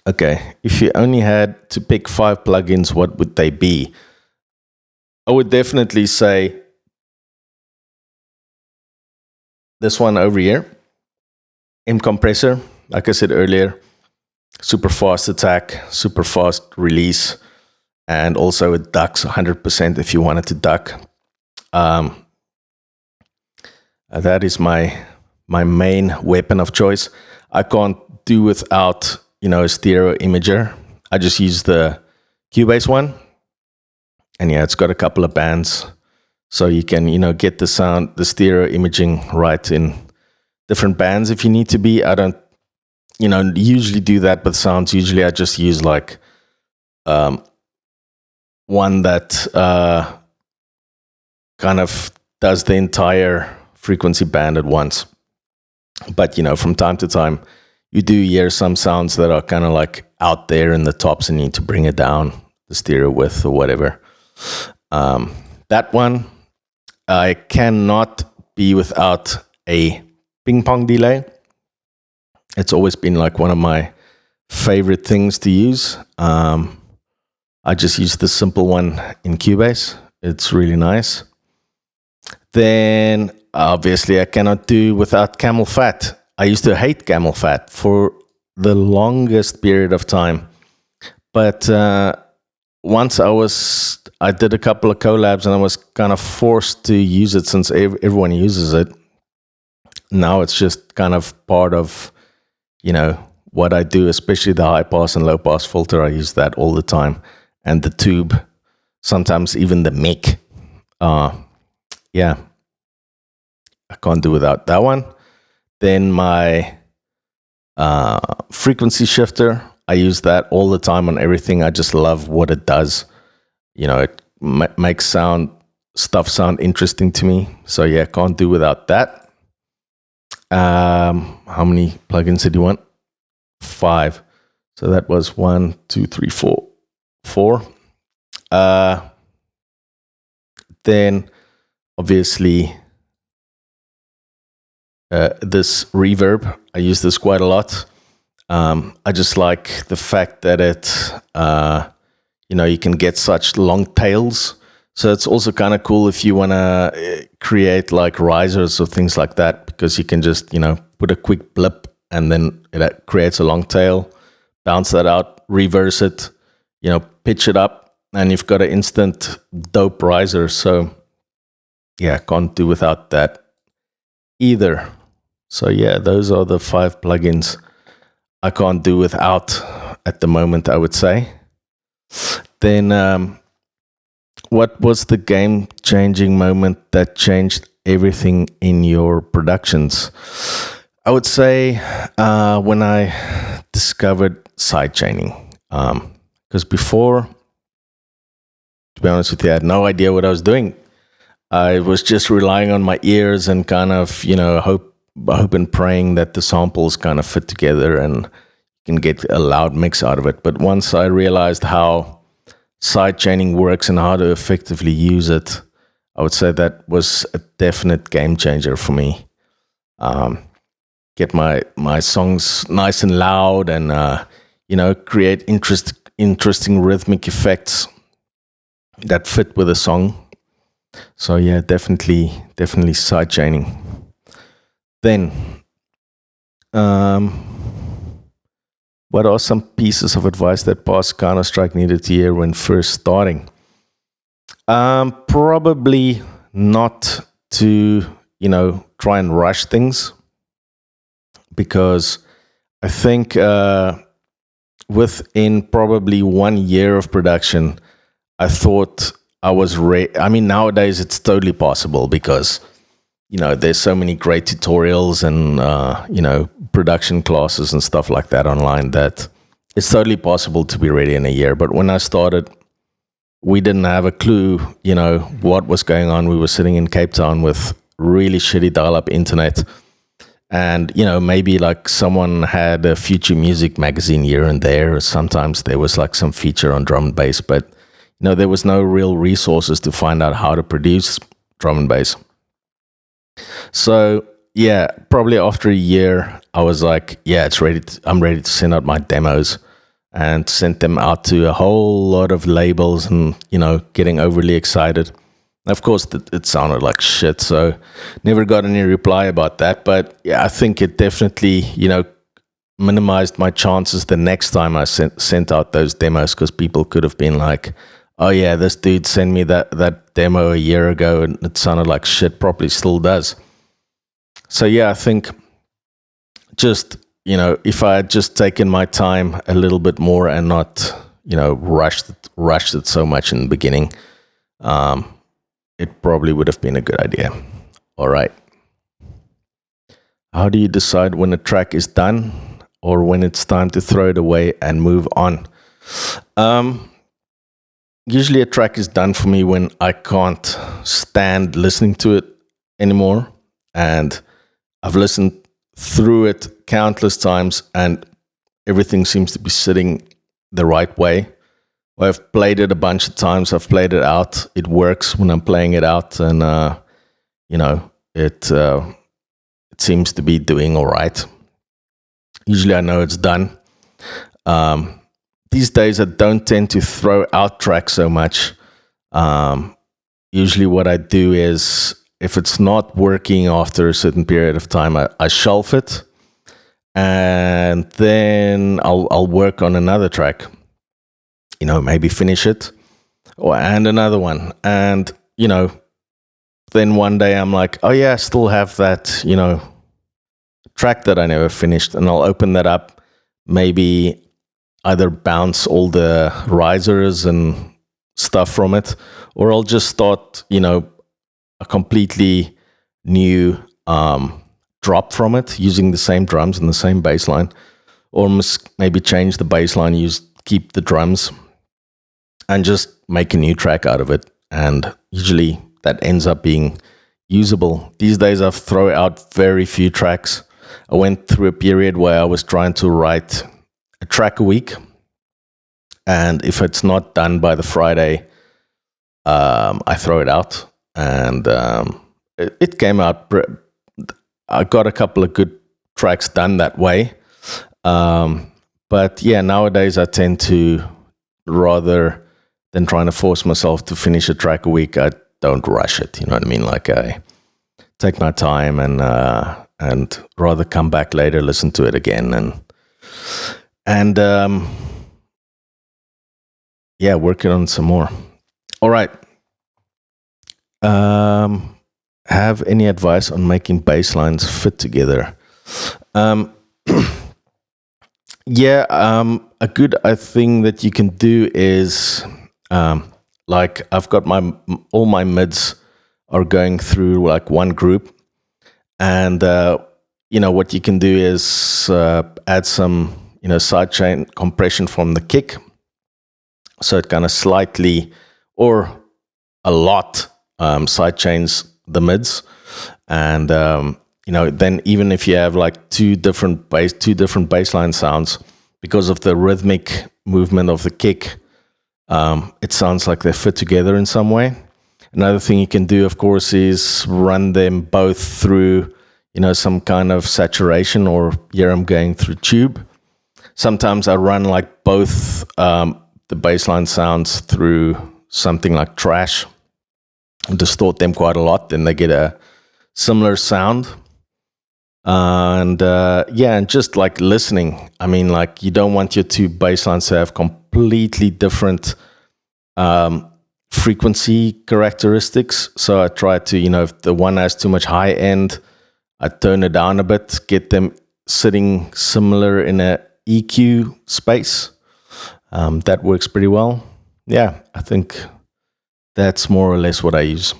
Speaker 1: Okay, if you only had to pick 5 plugins, what would they be? I would definitely say this one over here, M compressor. Like I said earlier, super fast attack, super fast release, and also it ducks 100% if you wanted to duck. That is my main weapon of choice. I can't do without, a stereo imager. I just use the Cubase one, and yeah, it's got a couple of bands, so you can get the sound, the stereo imaging right in different bands if you need to be. I don't usually do that with sounds. Usually I just use like one that kind of does the entire frequency band at once. But from time to time you do hear some sounds that are kind of like out there in the tops and you need to bring it down the stereo width or whatever. That one, I cannot be without a ping pong delay. It's always been like one of my favorite things to use. I just use the simple one in Cubase. It's really nice. Then obviously I cannot do without camel fat. I used to hate camel fat for the longest period of time. But once I did a couple of collabs and I was kind of forced to use it since everyone uses it. Now it's just kind of part of, what I do, especially the high pass and low pass filter. I use that all the time. And the tube, sometimes even the mic. Yeah, I can't do without that one. Then my frequency shifter, I use that all the time on everything. I just love what it does. It makes stuff sound interesting to me. So yeah, can't do without that. How many plugins did you want? 5. So that was 1, 2, 3, 4. 4. Then obviously this reverb, I use this quite a lot. I just like the fact that it you can get such long tails, so it's also kind of cool if you want to create like risers or things like that, because you can just put a quick blip and then it creates a long tail, bounce that out, reverse it, pitch it up, and you've got an instant dope riser. So yeah, can't do without that either. So yeah, those are the 5 plugins I can't do without at the moment, I would say. Then what was the game-changing moment that changed everything in your productions? I would say when I discovered sidechaining. Because before, to be honest with you, I had no idea what I was doing. I was just relying on my ears and kind of, hope and praying that the samples kind of fit together and you can get a loud mix out of it. But once I realized how sidechaining works and how to effectively use it, I would say that was a definite game changer for me. Get my songs nice and loud and create interesting rhythmic effects that fit with the song. So yeah, definitely sidechaining. Then, what are some pieces of advice that past Counterstrike needed to hear when first starting? Probably not to, try and rush things, because I think within probably 1 year of production, I thought I was ready. I mean, nowadays it's totally possible because there's so many great tutorials and, production classes and stuff like that online that it's totally possible to be ready in a year. But when I started, we didn't have a clue, what was going on. We were sitting in Cape Town with really shitty dial-up internet. And, maybe like someone had a Future Music magazine here and there. Sometimes there was like some feature on drum and bass, but, there was no real resources to find out how to produce drum and bass. So yeah, probably after a year, I was like, yeah, I'm ready to send out my demos, and sent them out to a whole lot of labels, and getting overly excited. Of course, it sounded like shit, so never got any reply about that. But yeah, I think it definitely minimized my chances the next time I sent out those demos, because people could have been like, oh yeah, this dude sent me that demo a year ago and it sounded like shit. Probably still does. So yeah, I think just, if I had just taken my time a little bit more and not, rushed it so much in the beginning, it probably would have been a good idea. All right. How do you decide when a track is done or when it's time to throw it away and move on? Usually a track is done for me when I can't stand listening to it anymore, and I've listened through it countless times and everything seems to be sitting the right way. I've played it a bunch of times. I've played it out. It works when I'm playing it out, and it seems to be doing all right. Usually I know it's done. These days I don't tend to throw out tracks so much. Usually what I do is, if it's not working after a certain period of time, I shelf it, and then I'll work on another track. Maybe finish it, and another one, and then one day I'm like, oh yeah, I still have that track that I never finished, and I'll open that up, maybe either bounce all the risers and stuff from it, or I'll just start a completely new drop from it using the same drums and the same bass line, or maybe change the bass line, keep the drums, and just make a new track out of it. And usually that ends up being usable. These days I've thrown out very few tracks. I went through a period where I was trying to write a track a week, and if it's not done by the Friday, I throw it out. And it came out. I got a couple of good tracks done that way. But yeah, nowadays I tend to, rather than trying to force myself to finish a track a week, I don't rush it. You know what I mean? Like, I take my time and rather come back later, listen to it again, and yeah, working on some more. All right. Have any advice on making bass lines fit together? Yeah, a good thing that you can do is, like, I've got all my mids are going through like one group, and what you can do is add some sidechain compression from the kick, so it kind of slightly or a lot sidechains the mids, and then even if you have like two different bass line sounds, because of the rhythmic movement of the kick, it sounds like they fit together in some way. Another thing you can do, of course, is run them both through some kind of saturation, or here I'm going through tube. Sometimes I run like both the bassline sounds through something like trash, distort them quite a lot, then they get a similar sound. And just like listening, I mean, like, you don't want your two bass lines to have completely different frequency characteristics. So I try to, if the one has too much high end, I turn it down a bit, get them sitting similar in a EQ space. That works pretty well. Yeah, I think that's more or less what I use.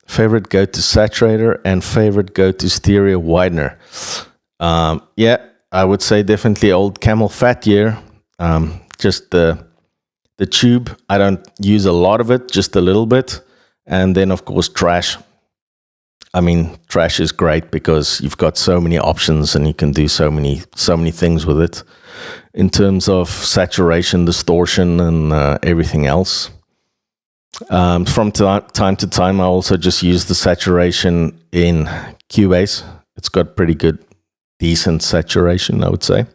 Speaker 1: Favorite go-to saturator and favorite go-to stereo widener. Yeah, I would say definitely old Camel Fat Year. Just the tube. I don't use a lot of it, just a little bit. And then, of course, trash. I mean, trash is great because you've got so many options and you can do so many things with it in terms of saturation, distortion, and everything else. From time to time, I also just use the saturation in Cubase. It's got pretty good, decent saturation, I would say.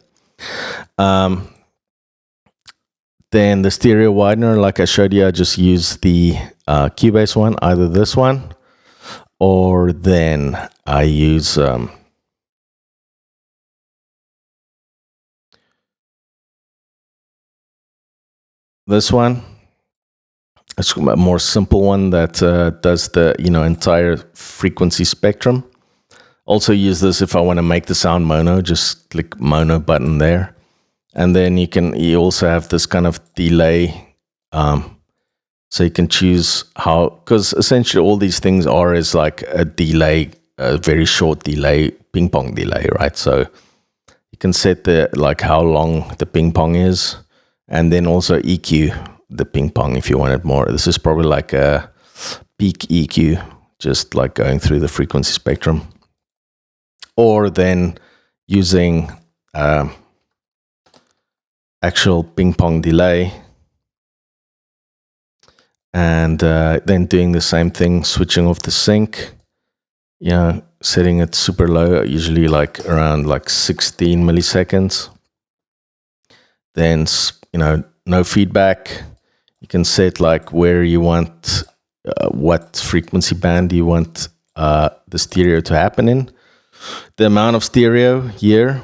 Speaker 1: Then the stereo widener, like I showed you, I just use the Cubase one, either this one, or then I use this one. It's a more simple one that does the entire frequency spectrum. Also use this if I want to make the sound mono. Just click mono button there, and then you also have this kind of delay. So you can choose how, because essentially all these things is like a delay, a very short delay, ping pong delay, right? So you can set how long the ping pong is, and then also EQ the ping pong if you want it more. This is probably like a peak EQ, just like going through the frequency spectrum. Or then using actual ping pong delay, and then doing the same thing, switching off the sync, setting it super low, usually like around 16 milliseconds. Then no feedback. You can set like where you want, what frequency band you want the stereo to happen in. The amount of stereo here.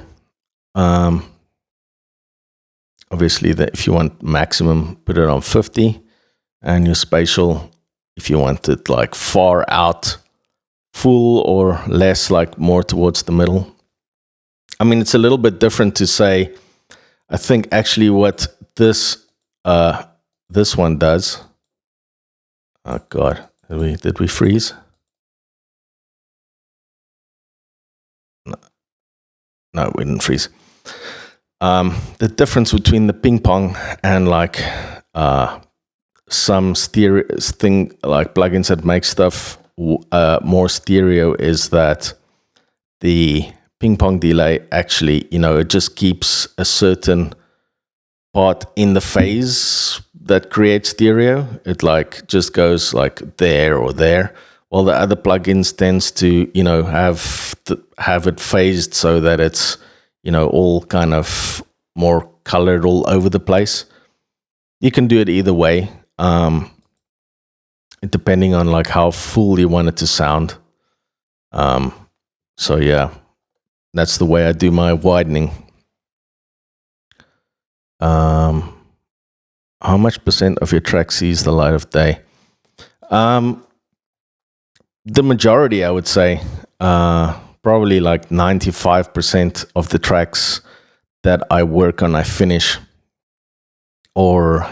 Speaker 1: Obviously, if you want maximum, put it on 50. And your spatial, if you want it like far out, full, or less, like more towards the middle. I mean, it's a little bit different to say. I think actually what this one does. Oh God, did we freeze? No, we didn't freeze. The difference between the ping pong and like some stereo thing, like plugins that make stuff more stereo, is that the ping pong delay actually, it just keeps a certain part in the phase that creates stereo. It like just goes like there or there, while the other plugins tends to have it phased so that it's all kind of more colored all over the place. You can do it either way, depending on like how full you want it to sound. So yeah, that's the way I do my widening. How much % of your track sees the light of day? The majority, I would say, probably like 95% of the tracks that I work on, I finish or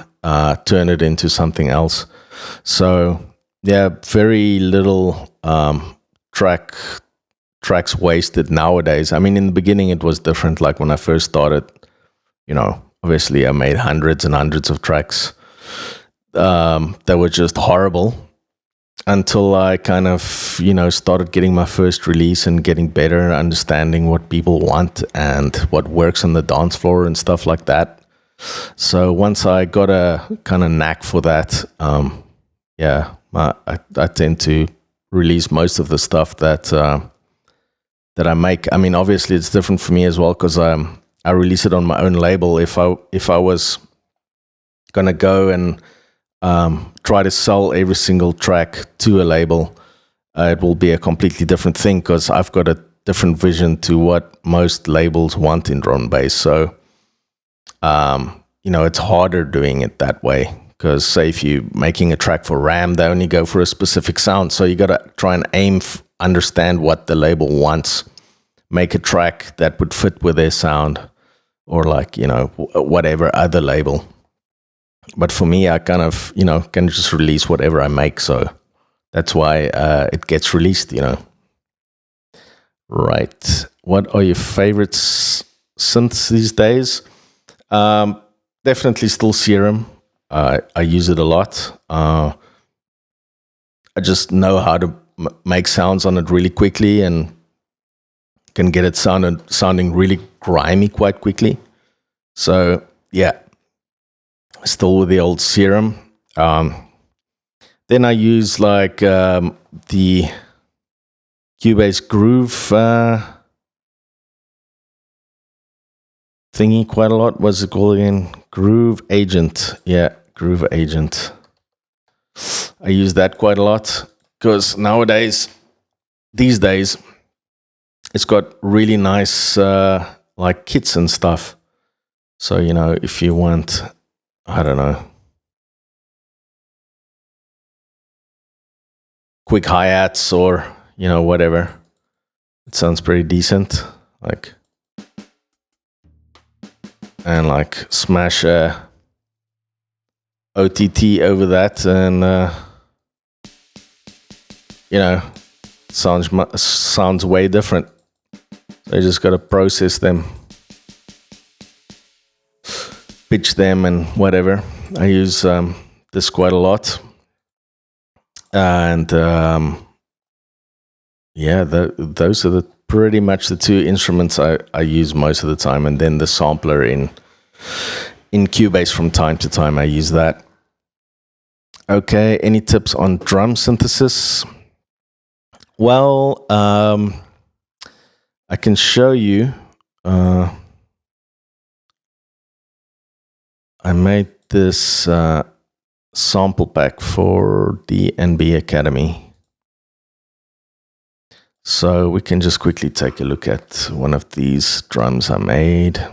Speaker 1: turn it into something else. So yeah, very little tracks wasted nowadays. I mean, in the beginning it was different. Like when I first started, obviously I made hundreds and hundreds of tracks that were just horrible, until I kind of, started getting my first release and getting better, understanding what people want and what works on the dance floor and stuff like that. So once I got a kind of knack for that, I tend to release most of the stuff that I make. I mean, obviously it's different for me as well, because I release it on my own label. If I was gonna go and try to sell every single track to a label, it will be a completely different thing, because I've got a different vision to what most labels want in drum and bass. So it's harder doing it that way, because say if you're making a track for Ram, they only go for a specific sound. So you got to try and understand what the label wants, make a track that would fit with their sound, or like, whatever other label. But for me, I kind of, can just release whatever I make. So that's why it gets released, Right. What are your favorite synths these days? Definitely still Serum. I use it a lot. I just know how to make sounds on it really quickly, and can get it sounding really grimy quite quickly. So yeah, still with the old Serum. Then I use like the Cubase Groove thingy quite a lot. What's it called again? Groove Agent. Yeah, Groove Agent. I use that quite a lot because these days, it's got really nice like kits and stuff. So, you know, if you want, I don't know, quick hi-hats or, you know, whatever, it sounds pretty decent. Like, and like smash a OTT over that, and you know, sounds way different. So you just got to process them, pitch them, and whatever. I use this quite a lot, and yeah, those are pretty much the two instruments I use most of the time, and then the sampler in Cubase from time to time. I use that. Okay, any tips on drum synthesis? Well, I can show you. I made this sample pack for the DNB Academy. So we can just quickly take a look at one of these drums I made.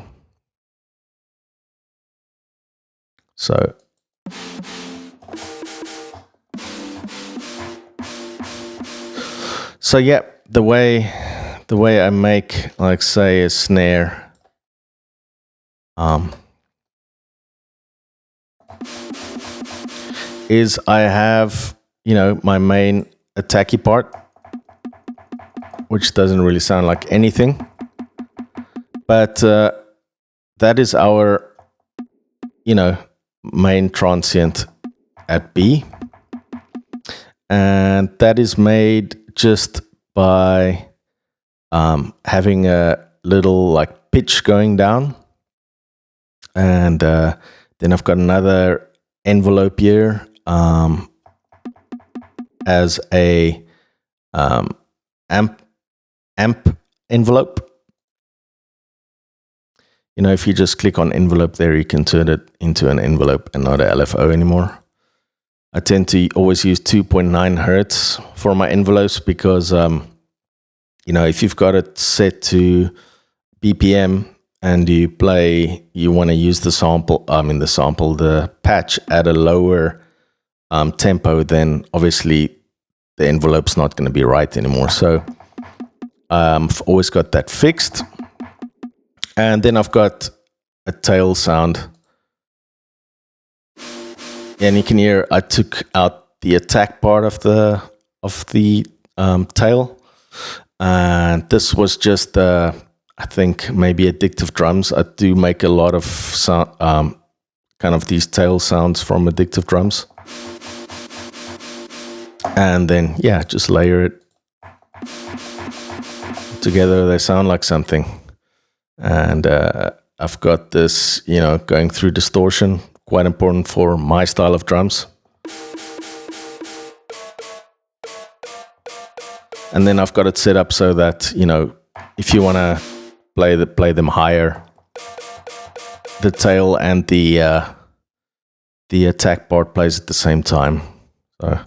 Speaker 1: So yeah, the way I make, like, say, a snare, is I have, you know, my main attacky part, which doesn't really sound like anything, but that is our, you know, main transient at B, and that is made just by having a little like pitch going down, and then I've got another envelope here as a amp envelope. You know, if you just click on envelope there, you can turn it into an envelope and not a LFO anymore. I tend to always use 2.9 hertz for my envelopes because, you know, if you've got it set to BPM and you want to use the patch at a lower tempo, then obviously the envelope's not going to be right anymore. So I've always got that fixed. And then I've got a tail sound. And you can hear I took out the attack part of the tail, and this was just I think maybe Addictive Drums. I do make a lot of sound, kind of these tail sounds from Addictive Drums, and then yeah, just layer it together. They sound like something, and I've got this, you know, going through distortion. Quite important for my style of drums. And then I've got it set up so that, you know, if you want to play them higher, the tail and the attack part plays at the same time. So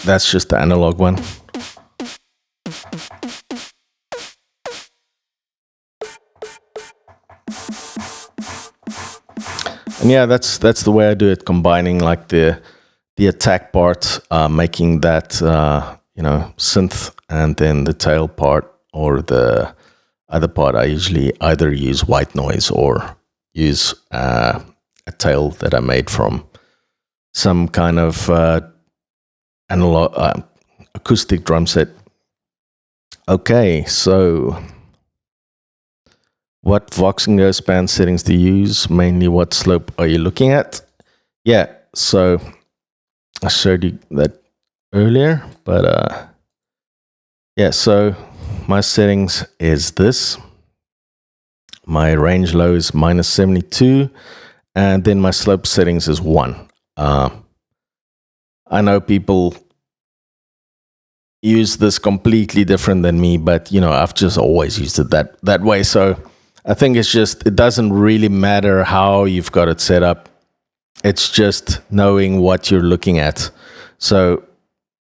Speaker 1: that's just the analog one. And yeah, that's the way I do it, combining like the attack part, making that you know, synth, and then the tail part or the other part. I usually either use white noise or use a tail that I made from some kind of analog acoustic drum set. Okay, so what Vox and Ghost band settings do you use? Mainly, what slope are you looking at? Yeah, so I showed you that earlier, but yeah, so my settings is this. My range low is -72, and then my slope settings is 1. I know people use this completely different than me, but I've just always used it that way. So I think it doesn't really matter how you've got it set up. It's just knowing what you're looking at. So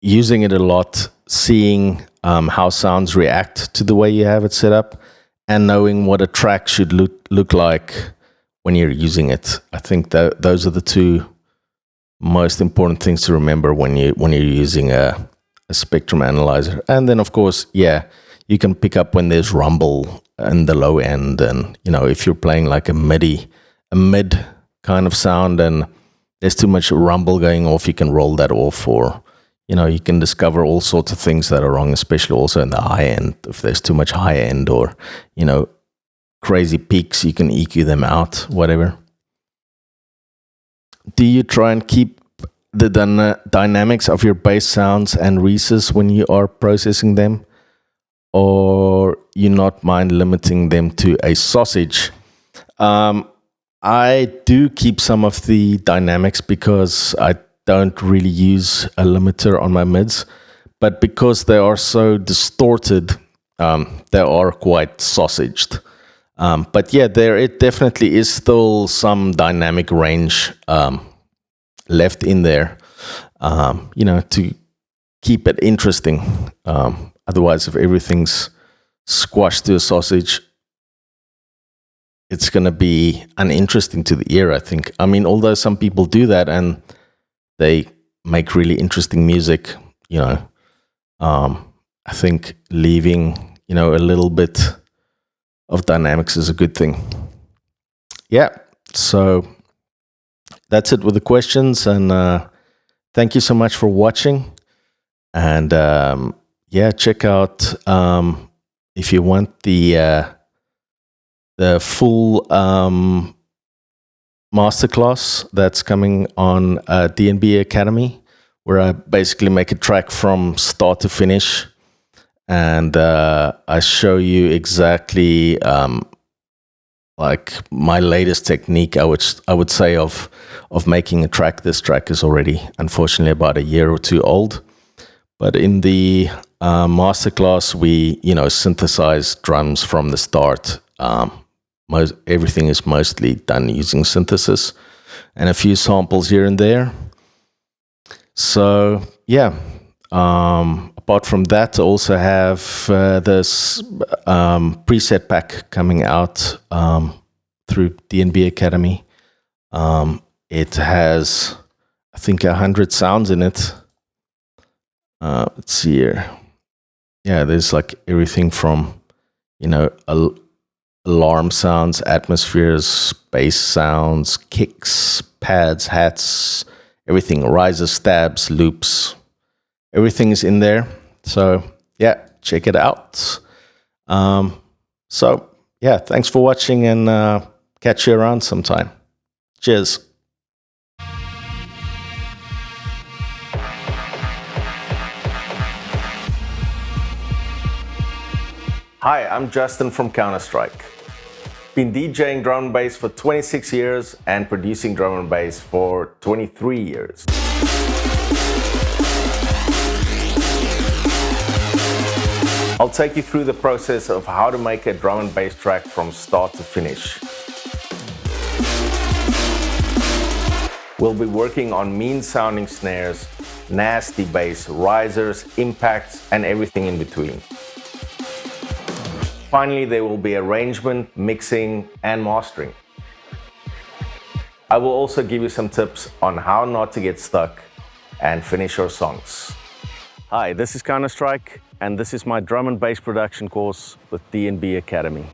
Speaker 1: using it a lot, seeing how sounds react to the way you have it set up, and knowing what a track should look like when you're using it. I think that those are the two most important things to remember when you're using a spectrum analyzer. And then, of course, you can pick up when there's rumble in the low end, and if you're playing like a mid kind of sound and there's too much rumble going off, you can roll that off, or you can discover all sorts of things that are wrong, especially also in the high end. If there's too much high end or crazy peaks, you can EQ them out, whatever. Do you try and keep the dynamics of your bass sounds and reeses when you are processing them, or you not mind limiting them to a sausage? I do keep some of the dynamics because I don't really use a limiter on my mids, but because they are so distorted, they are quite sausaged. But it definitely is still some dynamic range left in there, to keep it interesting. Otherwise, if everything's squashed to a sausage, it's going to be uninteresting to the ear, I think. I mean, although some people do that and they make really interesting music, I think leaving, a little bit of dynamics is a good thing. So that's it with the questions, and thank you so much for watching. And check out if you want the full masterclass that's coming on DNB Academy, where I basically make a track from start to finish, and I show you exactly like my latest technique, I would say, of making a track. This track is already, unfortunately, about a year or two old. But in the masterclass, we synthesize drums from the start. Everything is mostly done using synthesis, and a few samples here and there. So apart from that, I also have this preset pack coming out through DNB Academy. It has, I think, 100 sounds in it. Let's see here. There's like everything from alarm sounds, atmospheres, bass sounds, kicks, pads, hats, everything, rises, stabs, loops, everything is in there. So check it out. Thanks for watching, and catch you around sometime. Cheers. Hi, I'm Justin from Counterstrike. Been DJing drum and bass for 26 years and producing drum and bass for 23 years. I'll take you through the process of how to make a drum and bass track from start to finish. We'll be working on mean sounding snares, nasty bass, risers, impacts, and everything in between. Finally, there will be arrangement, mixing, and mastering. I will also give you some tips on how not to get stuck and finish your songs. Hi, this is Counterstrike, and this is my drum and bass production course with DNB Academy.